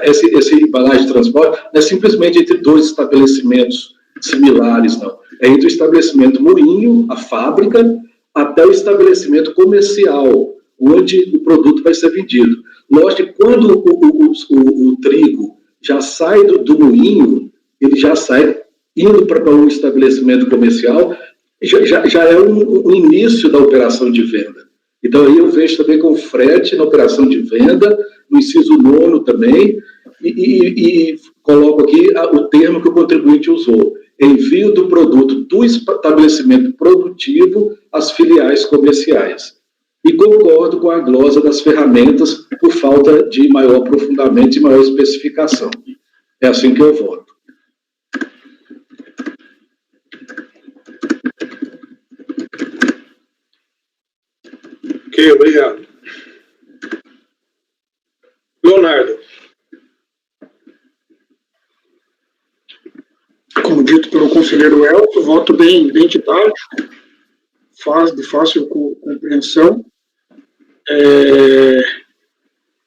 esse embalagem de transporte não é simplesmente entre 2 estabelecimentos similares, não. É entre o estabelecimento moinho, a fábrica, até o estabelecimento comercial, onde o produto vai ser vendido. Lógico que quando o trigo já sai do moinho, ele já sai indo para um estabelecimento comercial, já é o início da operação de venda. Então, aí eu vejo também com frete na operação de venda, no inciso 9º também, e coloco aqui o termo que o contribuinte usou: envio do produto do estabelecimento produtivo às filiais comerciais. E concordo com a glosa das ferramentas por falta de maior aprofundamento e maior especificação. É assim que eu voto. Ok, obrigado. Leonardo. Como dito pelo conselheiro Elton, voto bem didático, de fácil compreensão,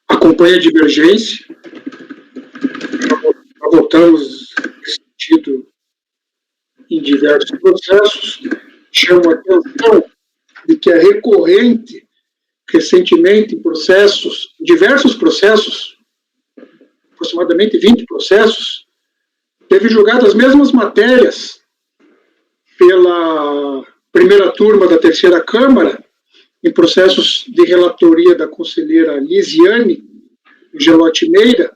acompanha a divergência, já votamos nesse sentido em diversos processos, chamo a atenção de que é recorrente, recentemente, em diversos processos, aproximadamente 20 processos, teve julgado as mesmas matérias pela primeira turma da terceira Câmara, em processos de relatoria da conselheira Lisiane Gelotti Meira,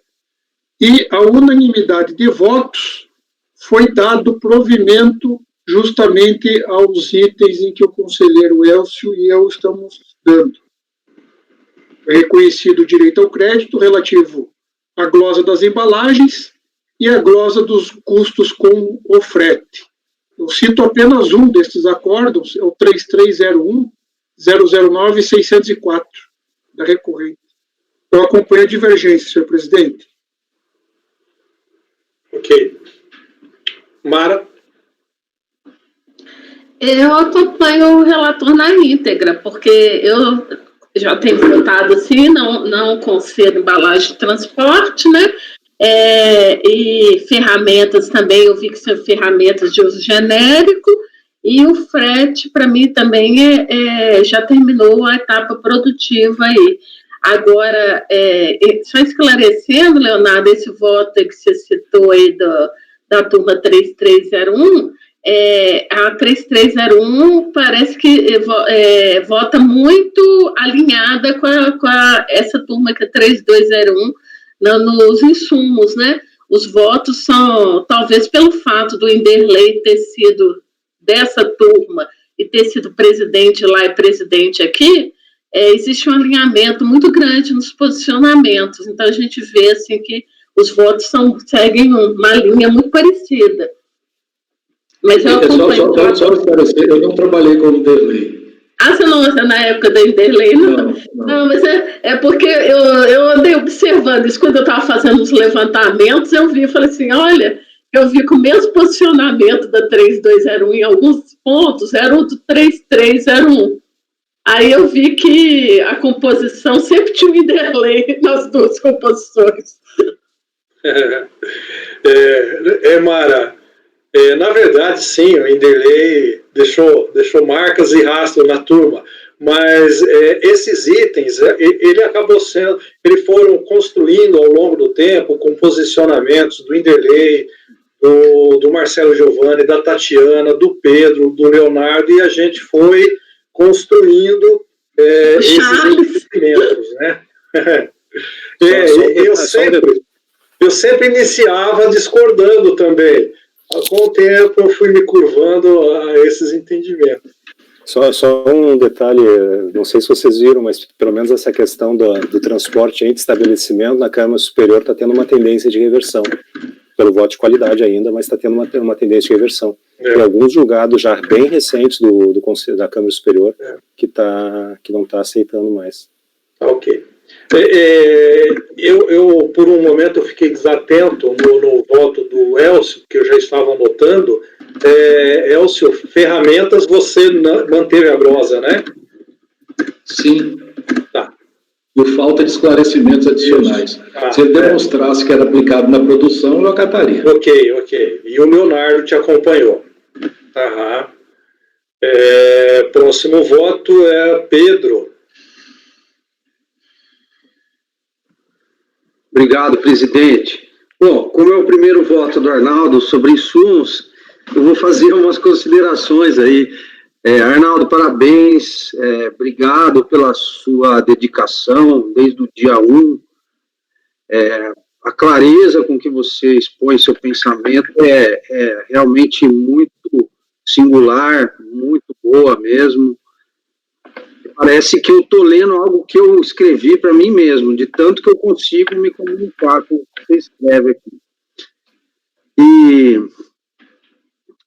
e a unanimidade de votos foi dado provimento justamente aos itens em que o conselheiro Elcio e eu estamos dando. É reconhecido o direito ao crédito relativo à glosa das embalagens e à glosa dos custos com o frete. Eu cito apenas um destes acordos, é o 3301, 009 e 604, da recorrente. Eu acompanho a divergência, senhor presidente. Ok. Mara? Eu acompanho o relator na íntegra, porque eu já tenho votado assim, não concedo embalagem de transporte, né? E ferramentas também, eu vi que são ferramentas de uso genérico, e o frete, para mim, também já terminou a etapa produtiva aí. Agora, só esclarecendo, Leonardo, esse voto que você citou aí da turma 3301, a 3301 parece que vota muito alinhada com essa turma que é 3201 nos insumos, né? Os votos são, talvez pelo fato do Inderlei ter sido dessa turma e ter sido presidente lá e presidente aqui, existe um alinhamento muito grande nos posicionamentos. Então, a gente vê assim, que os votos seguem uma linha muito parecida. Mas eu acompanho. Só esclarecer, eu não trabalhei com o Inderlei. Você não usa na época da Inderlei, não? Não, mas é porque eu andei observando isso quando eu estava fazendo os levantamentos, eu vi e falei assim, olha, eu vi que o mesmo posicionamento da 3201 em alguns pontos era o do 3301. Aí eu vi que a composição sempre tinha o Inderlei nas duas composições. Mara, na verdade, sim, o Inderlei deixou marcas e rastros na turma, mas esses itens, ele acabou sendo, eles foram construindo ao longo do tempo com posicionamentos do Inderlei, do Marcelo Giovanni, da Tatiana, do Pedro, do Leonardo, e a gente foi construindo esses investimentos, né? Eu sempre iniciava discordando também. Com o tempo eu fui me curvando a esses entendimentos. Só um detalhe, não sei se vocês viram, mas pelo menos essa questão do transporte entre estabelecimento na Câmara Superior está tendo uma tendência de reversão, pelo voto de qualidade ainda, mas está tendo uma tendência de reversão. Tem alguns julgados já bem recentes do Conselho da Câmara Superior que não está aceitando mais. Ok. Eu, por um momento, eu fiquei desatento no voto do Elcio, que eu já estava anotando. Elcio, ferramentas, você manteve a glosa, né? Sim. Tá. Por falta de esclarecimentos adicionais. Se ele demonstrasse que era aplicado na produção, eu acataria. Ok. E o Leonardo te acompanhou. Próximo voto é Pedro. Obrigado, presidente. Bom, como é o primeiro voto do Arnaldo sobre insumos, eu vou fazer umas considerações aí. Arnaldo, parabéns, obrigado pela sua dedicação desde o dia 1. A clareza com que você expõe seu pensamento é realmente muito singular, muito boa mesmo. Parece que eu estou lendo algo que eu escrevi para mim mesmo, de tanto que eu consigo me comunicar com o que você escreve aqui.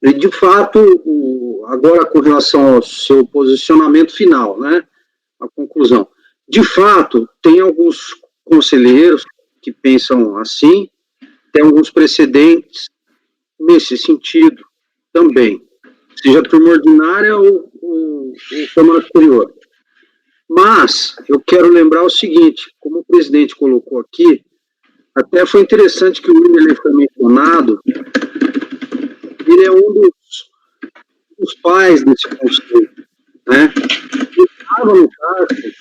E de fato, agora com relação ao seu posicionamento final, né, a conclusão. De fato, tem alguns conselheiros que pensam assim, tem alguns precedentes nesse sentido também, seja turma ordinária ou Câmara Superior. Mas eu quero lembrar o seguinte, como o presidente colocou aqui, até foi interessante que o Inderlei foi mencionado, ele é um dos pais desse conceito, né? Ele estava no CARF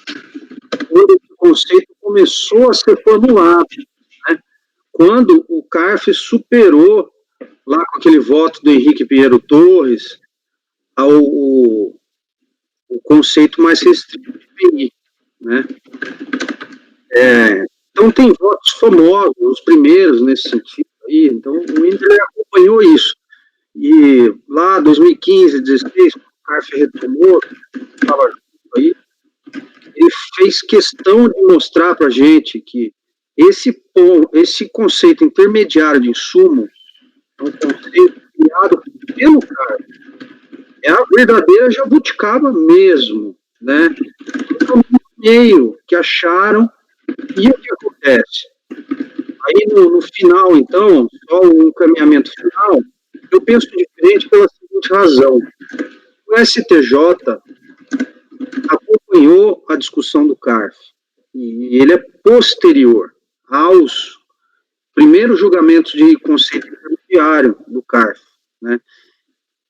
quando esse conceito começou a ser formulado, né? Quando o CARF superou, lá com aquele voto do Henrique Pinheiro Torres, o conceito mais restrito de PI, né? Então tem votos famosos, os primeiros nesse sentido aí, então o Inderlei acompanhou isso, e lá 2015, 2016, o CARF retomou, estava junto aí, ele fez questão de mostrar para a gente que esse conceito intermediário de insumo é um conceito criado pelo CARF, é a verdadeira jabuticaba mesmo, né? Então, meio que acharam, e o que acontece? Aí no final, então, só o encaminhamento final, eu penso diferente pela seguinte razão. O STJ acompanhou a discussão do CARF, e ele é posterior aos primeiros julgamentos de conceito intermediário do CARF, né?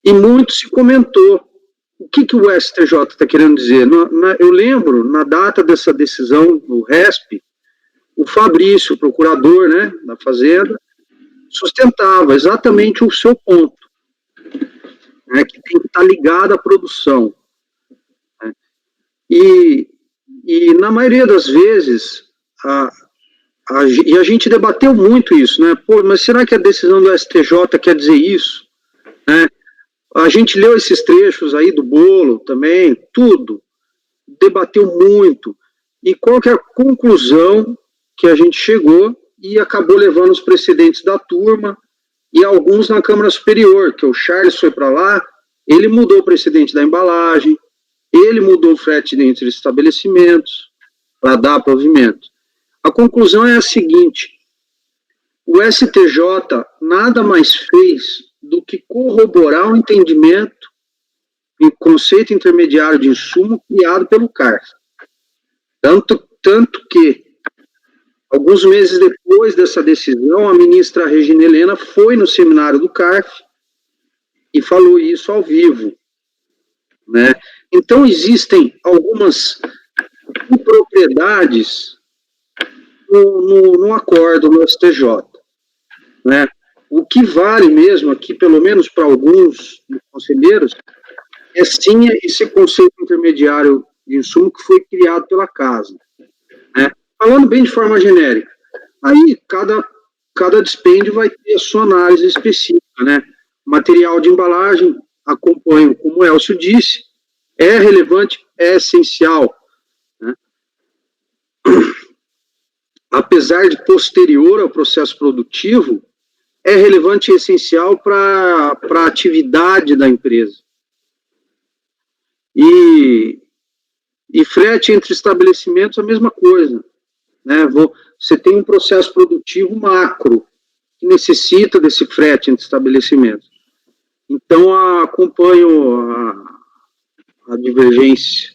E muito se comentou. O que o STJ está querendo dizer? Eu lembro, na data dessa decisão do RESP, o Fabrício, o procurador, né, da Fazenda, sustentava exatamente o seu ponto, né, que tem que estar ligado à produção. Né? E na maioria das vezes, e a gente debateu muito isso, né? Pô, mas será que a decisão do STJ quer dizer isso? Né? A gente leu esses trechos aí do bolo também, tudo, debateu muito, e qual que é a conclusão que a gente chegou e acabou levando os precedentes da turma e alguns na Câmara Superior, que o Charles foi para lá, ele mudou o precedente da embalagem, ele mudou o frete entre estabelecimentos para dar provimento. A conclusão é a seguinte, o STJ nada mais fez do que corroborar o entendimento conceito intermediário de insumo criado pelo CARF. Tanto que, alguns meses depois dessa decisão, a ministra Regina Helena foi no seminário do CARF e falou isso ao vivo, né? Então, existem algumas impropriedades no acordo no STJ, né? O que vale mesmo aqui, pelo menos para alguns conselheiros, é sim esse conceito intermediário de insumo que foi criado pela casa, né? Falando bem de forma genérica, aí cada dispêndio vai ter a sua análise específica, né? Material de embalagem, acompanho, como o Elcio disse, é relevante, é essencial, né? Apesar de posterior ao processo produtivo, é relevante e essencial para a atividade da empresa. E frete entre estabelecimentos é a mesma coisa, né? Você tem um processo produtivo macro que necessita desse frete entre estabelecimentos. Então, acompanho a divergência.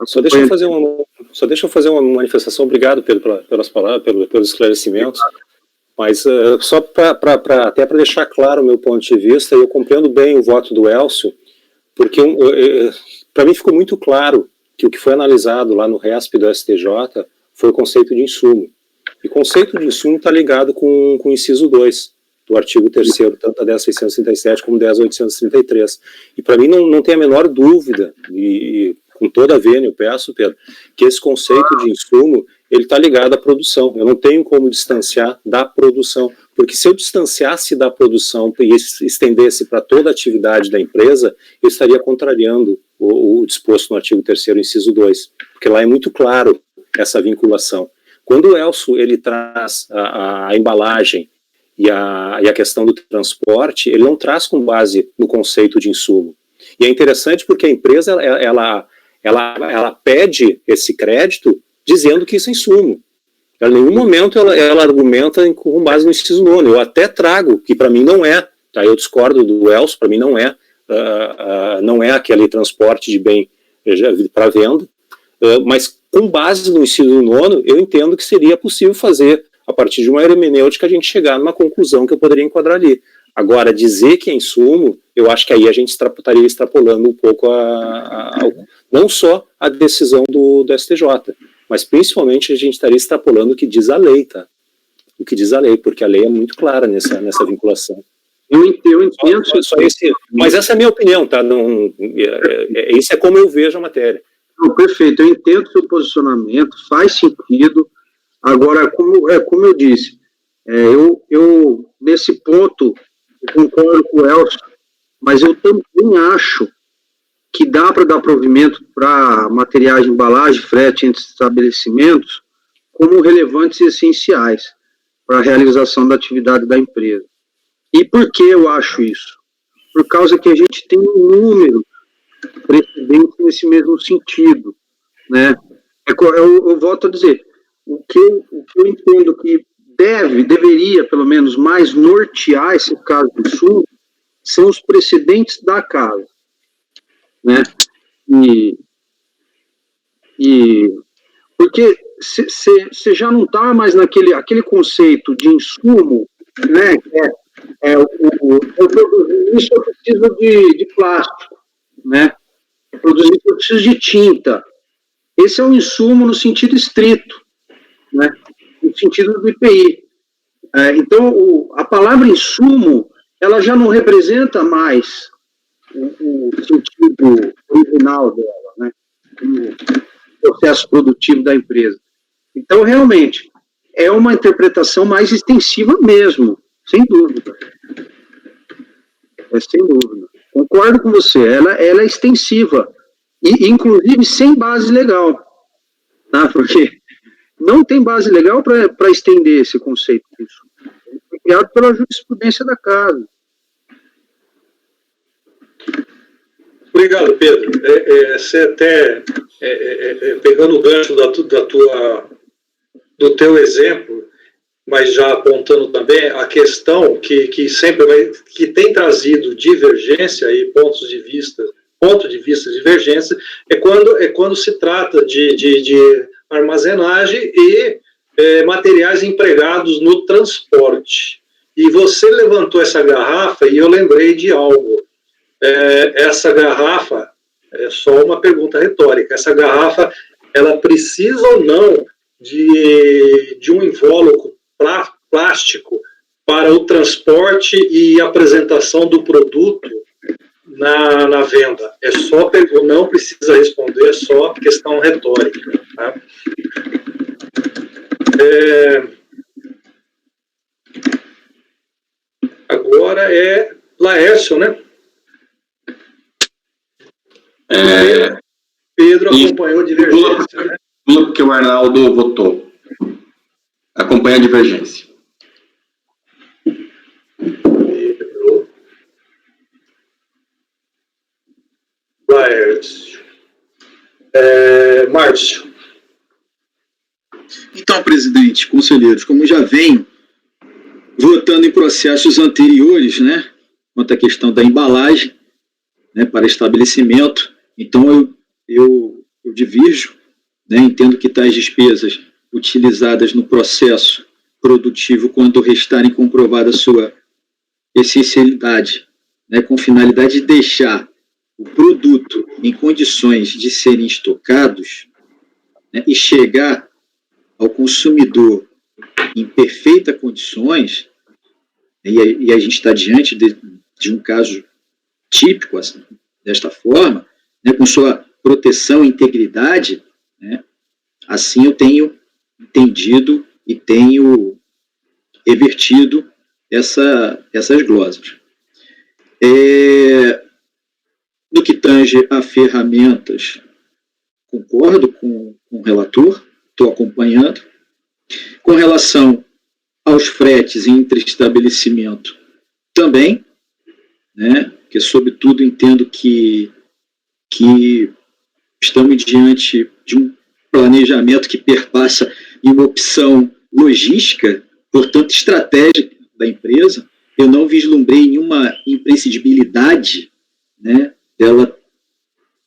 Só deixa eu fazer uma manifestação. Obrigado, Pedro, pelas palavras, pelos esclarecimentos. Mas só até para deixar claro o meu ponto de vista, eu compreendo bem o voto do Elcio, porque para mim ficou muito claro que o que foi analisado lá no RESP do STJ foi o conceito de insumo. E conceito de insumo está ligado com o inciso 2 do artigo 3º, tanto a 10.637 como 10.833. E para mim não tem a menor dúvida, e com toda a vênia eu peço, Pedro, que esse conceito de insumo, ele está ligado à produção. Eu não tenho como distanciar da produção, porque se eu distanciasse da produção e estendesse para toda a atividade da empresa, eu estaria contrariando o disposto no artigo 3º, inciso 2, porque lá é muito claro essa vinculação. Quando o Elcio ele traz a embalagem e a questão do transporte, ele não traz com base no conceito de insumo. E é interessante porque a empresa ela pede esse crédito dizendo que isso é insumo. Em nenhum momento ela argumenta com base no inciso 9. Eu até trago, que para mim não é, tá? Eu discordo do Elcio, para mim não é aquele transporte de bem para venda, mas com base no inciso 9, eu entendo que seria possível fazer, a partir de uma hermenêutica, a gente chegar numa conclusão que eu poderia enquadrar ali. Agora, dizer que é insumo, eu acho que aí a gente estaria extrapolando um pouco não só a decisão do STJ, mas principalmente a gente estaria extrapolando o que diz a lei, tá? O que diz a lei, porque a lei é muito clara nessa vinculação. Eu entendo. Mas essa é a minha opinião, tá? Isso é como eu vejo a matéria. Não, perfeito, eu entendo o seu posicionamento, faz sentido. Agora, como eu disse, eu nesse ponto, eu concordo com o Elcio, mas eu também acho que dá para dar provimento para materiais de embalagem, frete entre estabelecimentos, como relevantes e essenciais para a realização da atividade da empresa. E por que eu acho isso? Por causa que a gente tem um número precedente nesse mesmo sentido, né? Eu volto a dizer, o que eu entendo que deveria, pelo menos, mais nortear esse caso do Sul, são os precedentes da casa, né? Porque você já não está mais aquele conceito de insumo, né? Eu preciso de plástico, né? Eu preciso de tinta. Esse é um insumo no sentido estrito, né? No sentido do IPI. Então, a palavra insumo, ela já não representa mais o sentido original dela, né? O processo produtivo da empresa. Então, realmente, é uma interpretação mais extensiva mesmo, sem dúvida. Sem dúvida. Concordo com você, ela é extensiva, e inclusive sem base legal, tá? Porque não tem base legal para estender esse conceito. Foi criado pela jurisprudência da casa. Obrigado, Pedro. Você até, pegando o gancho do teu exemplo, mas já apontando também a questão que sempre que tem trazido divergência e ponto de vista divergência é quando se trata de armazenagem e materiais empregados no transporte. E você levantou essa garrafa e eu lembrei de algo. Essa garrafa, é só uma pergunta retórica, essa garrafa, ela precisa ou não de um invólucro plástico para o transporte e apresentação do produto na venda? É só pergunta, não precisa responder, é só questão retórica. Tá? Agora é Laércio, né? Pedro acompanhou a divergência, né? Tudo que o Arnaldo votou. Acompanha a divergência. Pedro. Laércio. Márcio. Então, presidente, conselheiros, como já venho votando em processos anteriores, né, quanto à questão da embalagem, né, para estabelecimento, então eu divirjo, né, entendo que tais despesas utilizadas no processo produtivo, quando restarem comprovada sua essencialidade, né, com finalidade de deixar o produto em condições de serem estocados, né, e chegar ao consumidor em perfeitas condições, e a gente está diante de um caso típico, assim, desta forma, né, com sua proteção e integridade, né, assim eu tenho entendido e tenho revertido essas glosas. No que tange a ferramentas, concordo com o relator, estou acompanhando. Com relação aos fretes entre estabelecimento, também, né, que sobretudo entendo que estamos diante de um planejamento que perpassa em uma opção logística, portanto estratégica da empresa. Eu não vislumbrei nenhuma imprescindibilidade, né, dela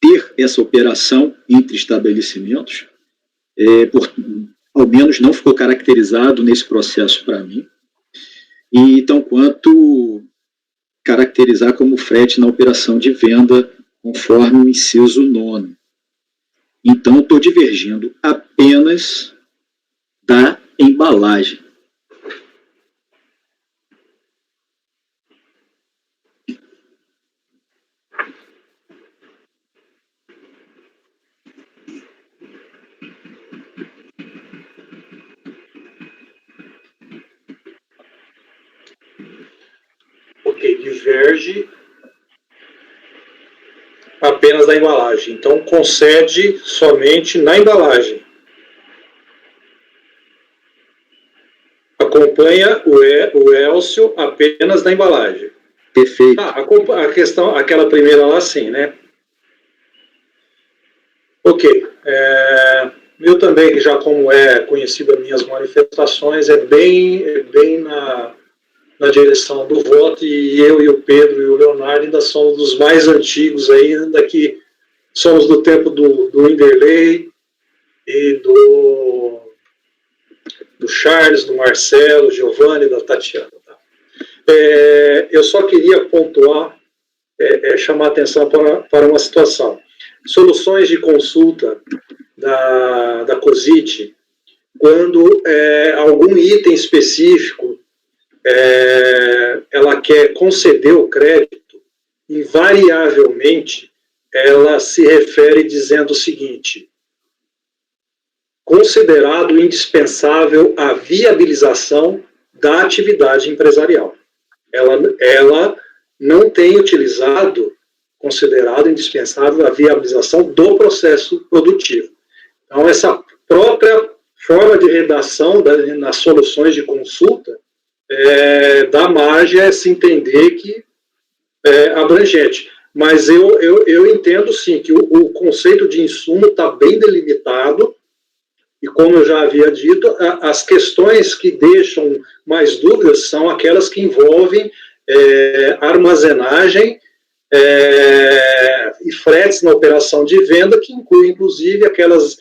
ter essa operação entre estabelecimentos, ao menos não ficou caracterizado nesse processo para mim, e tão quanto caracterizar como frete na operação de venda, conforme o inciso 9. Então, estou divergindo apenas da embalagem. Ok, diverge apenas da embalagem. Então, concede somente na embalagem. Acompanha o Elcio apenas na embalagem. Perfeito. A questão, aquela primeira lá, sim, né? Ok. Eu também, já como é conhecido as minhas manifestações, é bem na direção do voto, e eu e o Pedro e o Leonardo ainda somos dos mais antigos ainda, que somos do tempo do Wanderlei e do Charles, do Marcelo, Giovanni, da Tatiana. Tá? Eu só queria pontuar, chamar a atenção para uma situação. Soluções de consulta da COSIT, quando algum item específico ela quer conceder o crédito, invariavelmente ela se refere dizendo o seguinte: considerado indispensável a viabilização da atividade empresarial. Ela não tem utilizado considerado indispensável a viabilização do processo produtivo. Então, essa própria forma de redação nas soluções de consulta dá margem a se entender que é abrangente. Mas eu entendo, sim, que o conceito de insumo está bem delimitado E como eu já havia dito, as questões que deixam mais dúvidas são aquelas que envolvem armazenagem e fretes na operação de venda, que inclui, inclusive, aquelas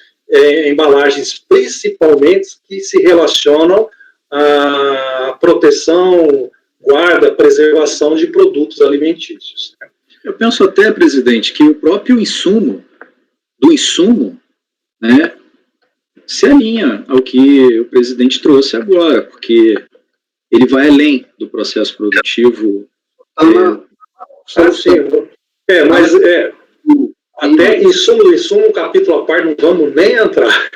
embalagens, principalmente, que se relacionam à proteção, guarda, preservação de produtos alimentícios. Eu penso até, presidente, que o próprio insumo, né, se alinha ao que o presidente trouxe agora, porque ele vai além do processo produtivo. Mas até insumo, capítulo à parte, não vamos nem entrar.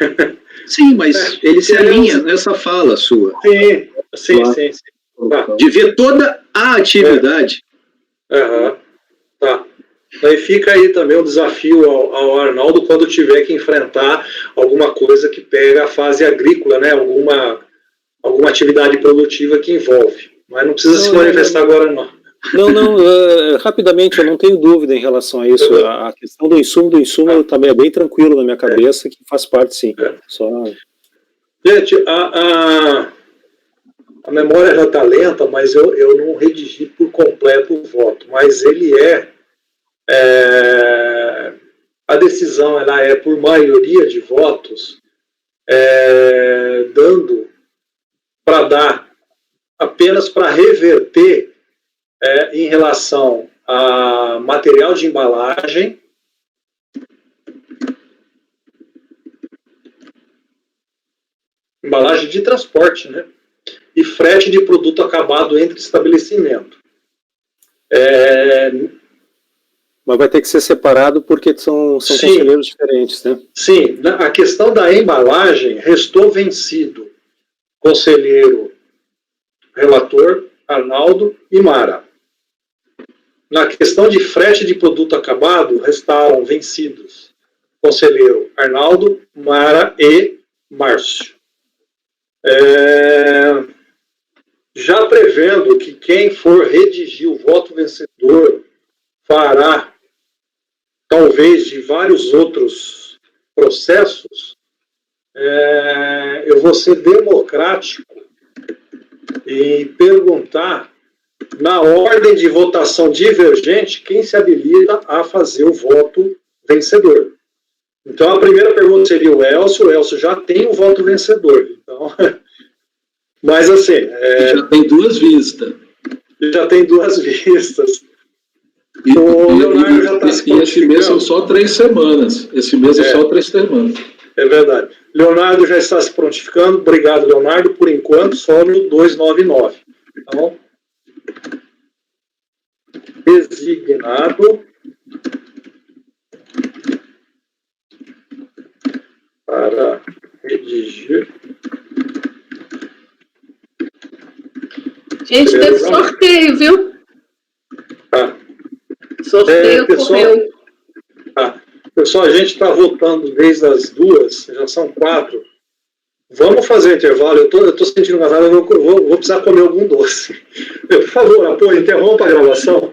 Sim, mas ele se alinha nessa fala sua. Sim. Tá. De ver toda a atividade. Tá. Daí fica aí também um desafio ao Arnaldo quando tiver que enfrentar alguma coisa que pega a fase agrícola, né? Alguma atividade produtiva que envolve. Mas não precisa se manifestar agora, não. Não, rapidamente, eu não tenho dúvida em relação a isso. A questão do insumo também é bem tranquilo na minha cabeça, que faz parte, sim. Gente, a memória já está lenta, mas eu não redigi por completo o voto, mas ele a decisão ela é por maioria de votos, dando para dar apenas para reverter em relação a material de embalagem, de transporte, né? E frete de produto acabado entre estabelecimento. Mas vai ter que ser separado porque são conselheiros diferentes, né? Sim, a questão da embalagem restou vencido conselheiro relator Arnaldo e Mara. Na questão de frete de produto acabado, restaram vencidos conselheiro Arnaldo, Mara e Márcio. Já prevendo que quem for redigir o voto vencedor fará, talvez, de vários outros processos, eu vou ser democrático e perguntar, na ordem de votação divergente, quem se habilita a fazer o voto vencedor. Então, a primeira pergunta seria o Elcio já tem o voto vencedor. Então, mas assim... já tem duas vistas. Já tem duas vistas. O Leonardo já está se prontificando. Esse mês são só 3 semanas. Esse mês é só 3 semanas. É verdade. Leonardo já está se prontificando. Obrigado, Leonardo. Por enquanto, só no 299. Então, designado para redigir. Gente, teve sorteio, viu? Sorteio ocorreu. Pessoal, a gente está votando desde as 2, já são 4. Vamos fazer intervalo. Eu tô sentindo cansado, eu vou precisar comer algum doce. Por favor, apoio, interrompa a gravação.